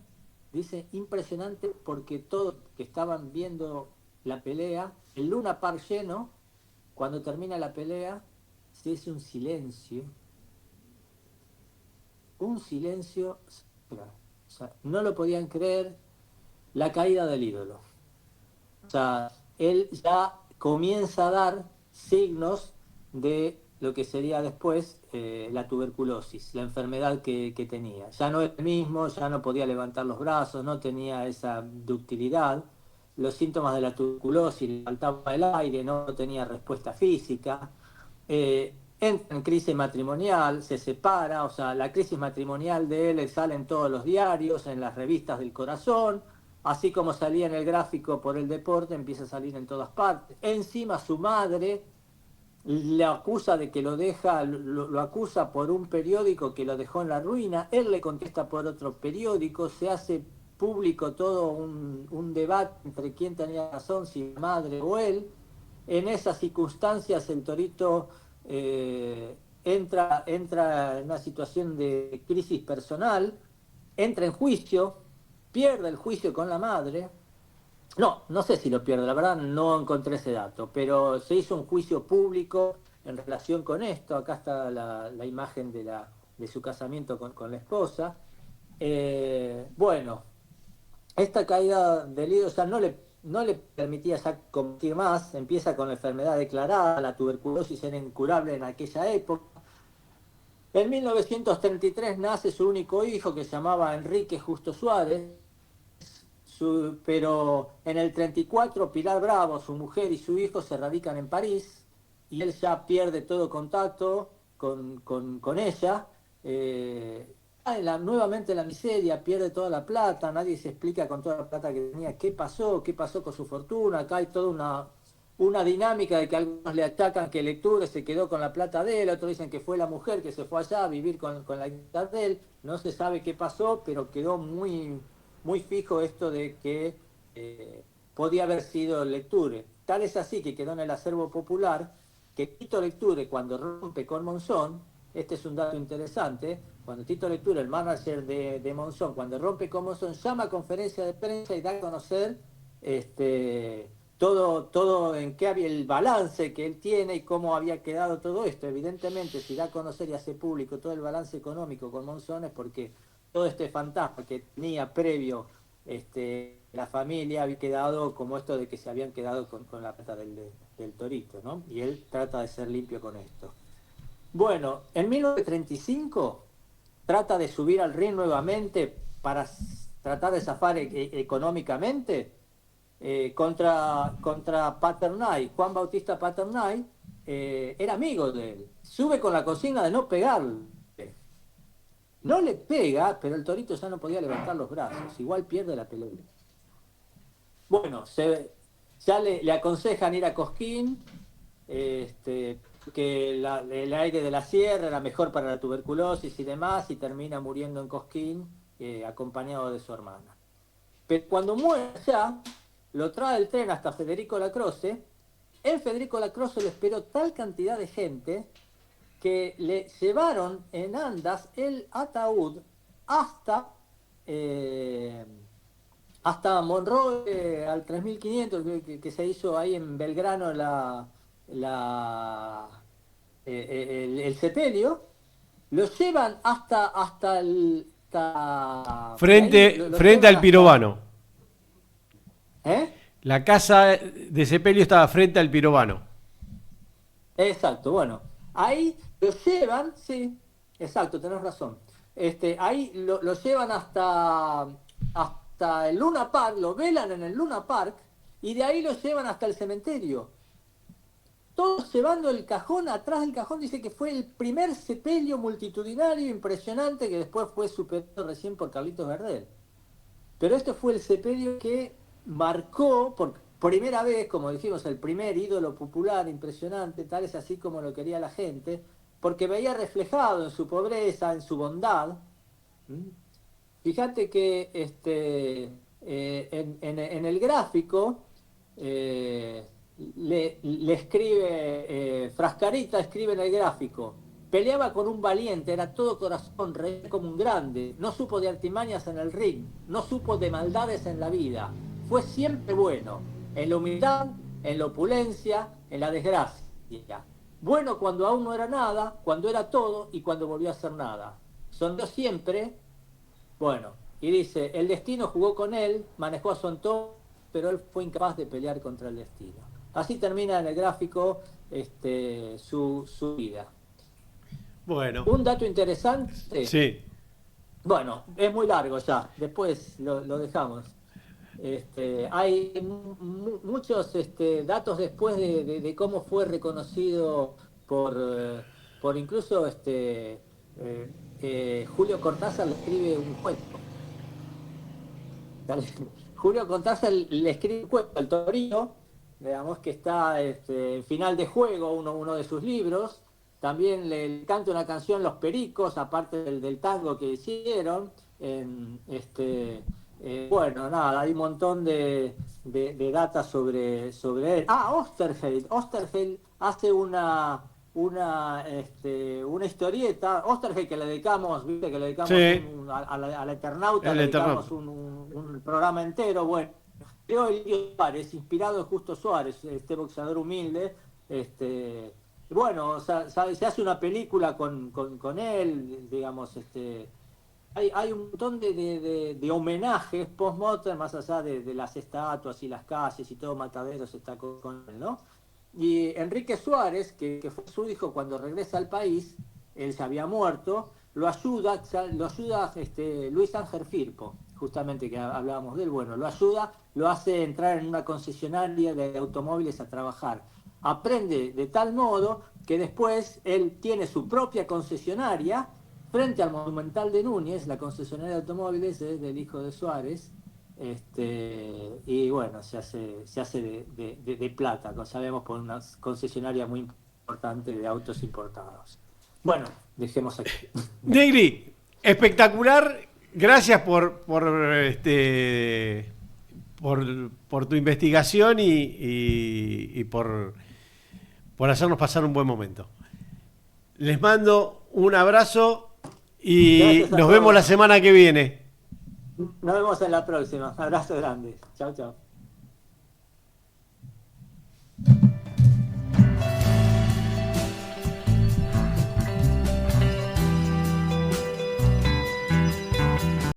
dice, impresionante, porque todos que estaban viendo la pelea, el Luna Park lleno, cuando termina la pelea, se hizo un silencio, o sea, no lo podían creer, la caída del ídolo. O sea, él ya comienza a dar signos de lo que sería después la tuberculosis, la enfermedad que tenía. Ya no es el mismo, ya no podía levantar los brazos, no tenía esa ductilidad. los síntomas de la tuberculosis, le faltaba el aire, no tenía respuesta física, entra en crisis matrimonial, se separa, o sea, la crisis matrimonial de él sale en todos los diarios, en las revistas del corazón, así como salía en el gráfico por el deporte, empieza a salir en todas partes. Encima su madre le acusa de que lo acusa por un periódico que lo dejó en la ruina, él le contesta por otro periódico, se hace público todo un debate entre quién tenía razón, si la madre o él. En esas circunstancias el Torito entra en una situación de crisis personal, entra en juicio, pierde el juicio con la madre. No sé si lo pierde, la verdad no encontré ese dato, pero se hizo un juicio público en relación con esto. Acá está la imagen de su casamiento con la esposa. Bueno, esta caída del ídolo ya no le permitía ya competir más, empieza con la enfermedad declarada, la tuberculosis era incurable en aquella época. En 1933 nace su único hijo, que se llamaba Enrique Justo Suárez, pero en el 34 Pilar Bravo, su mujer y su hijo se radican en París y él ya pierde todo contacto con ella. Nuevamente la miseria, pierde toda la plata, nadie se explica con toda la plata que tenía qué pasó con su fortuna. Acá hay toda una dinámica de que algunos le atacan que Lecture se quedó con la plata de él, otros dicen que fue la mujer que se fue allá a vivir con la guitarra de él. No se sabe qué pasó, pero quedó muy fijo esto de que podía haber sido Lecture. Tal es así que quedó en el acervo popular que Tito Lecture, cuando rompe con Monzón, este es un dato interesante, cuando Tito Lecture, el manager de Monzón, cuando rompe con Monzón, llama a conferencia de prensa y da a conocer todo en qué había el balance que él tiene y cómo había quedado todo esto. Evidentemente, si da a conocer y hace público todo el balance económico con Monzón es porque todo este fantasma que tenía previo la familia había quedado como esto de que se habían quedado con la plata del Torito, ¿no? Y él trata de ser limpio con esto. Bueno, en 1935 trata de subir al ring nuevamente para tratar de zafar económicamente contra Paternay. Juan Bautista Paternay era amigo de él. Sube con la consigna de no pegarle. No le pega, pero el Torito ya no podía levantar los brazos. Igual pierde la pelea. Bueno, ya le aconsejan ir a Cosquín, que el aire de la sierra era mejor para la tuberculosis y demás, y termina muriendo en Cosquín, acompañado de su hermana. Pero cuando muere ya, lo trae el tren hasta Federico Lacroze. En Federico Lacroze le esperó tal cantidad de gente que le llevaron en andas el ataúd hasta Monroe, al 3500, que se hizo ahí en Belgrano el sepelio. Lo llevan hasta el... Frente al Pirovano. ¿Eh? La casa de sepelio estaba frente al Pirovano. Exacto, bueno. Ahí lo llevan, sí, exacto, tenés razón. Ahí lo llevan hasta el Luna Park, lo velan en el Luna Park y de ahí lo llevan hasta el cementerio. Todos llevando el cajón, atrás del cajón dice que fue el primer sepelio multitudinario impresionante que después fue superado recién por Carlitos Gardel. Pero este fue el sepelio que marcó por primera vez, como dijimos, el primer ídolo popular impresionante, tal es así como lo quería la gente, porque veía reflejado en su pobreza, en su bondad. Fíjate que en el gráfico le escribe, Frascarita escribe en el gráfico: peleaba con un valiente, era todo corazón, reía como un grande, no supo de artimañas en el ring, no supo de maldades en la vida, fue siempre bueno, en la humildad, en la opulencia, en la desgracia. Bueno cuando aún no era nada, cuando era todo y cuando volvió a ser nada. Sonrió siempre. Bueno, y dice, el destino jugó con él, manejó a su entorno, pero él fue incapaz de pelear contra el destino. Así termina en el gráfico su vida. Bueno. Un dato interesante. Sí. Bueno, es muy largo ya, después lo dejamos. Hay muchos datos después de cómo fue reconocido por incluso Julio Cortázar le escribe un cuento. Julio Cortázar le escribe un cuento al Torino, digamos que está en Final de Juego, uno de sus libros. También le canta una canción Los Pericos, aparte del tango que hicieron. Bueno, nada, hay un montón de data sobre él. Ah, Osterheld. Osterheld hace una historieta. Osterheld que le dedicamos, viste, que le dedicamos Sí, a la Eternauta, el le Eternauta. dedicamos un programa entero. Bueno, creo el Indio Suárez, inspirado en Justo Suárez, este boxeador humilde. Bueno, o sea, se hace una película con él, digamos, hay un montón de homenajes post-mortem, más allá de las estatuas y las calles y todo Mataderos está con él, ¿no? Y Enrique Suárez, que fue su hijo cuando regresa al país, él se había muerto, lo ayuda Luis Ángel Firpo, justamente que hablábamos de él, bueno, lo ayuda, lo hace entrar en una concesionaria de automóviles a trabajar. Aprende de tal modo que después él tiene su propia concesionaria frente al Monumental de Núñez, la concesionaria de automóviles es del hijo de Suárez, y bueno, se hace de plata, como sabemos, por una concesionaria muy importante de autos importados. Bueno, dejemos aquí. Negri, espectacular. Gracias por tu investigación y por hacernos pasar un buen momento. Les mando un abrazo y Gracias a nos vemos la todos. semana que viene. Nos vemos en la próxima. Abrazo grande. Chao, chao.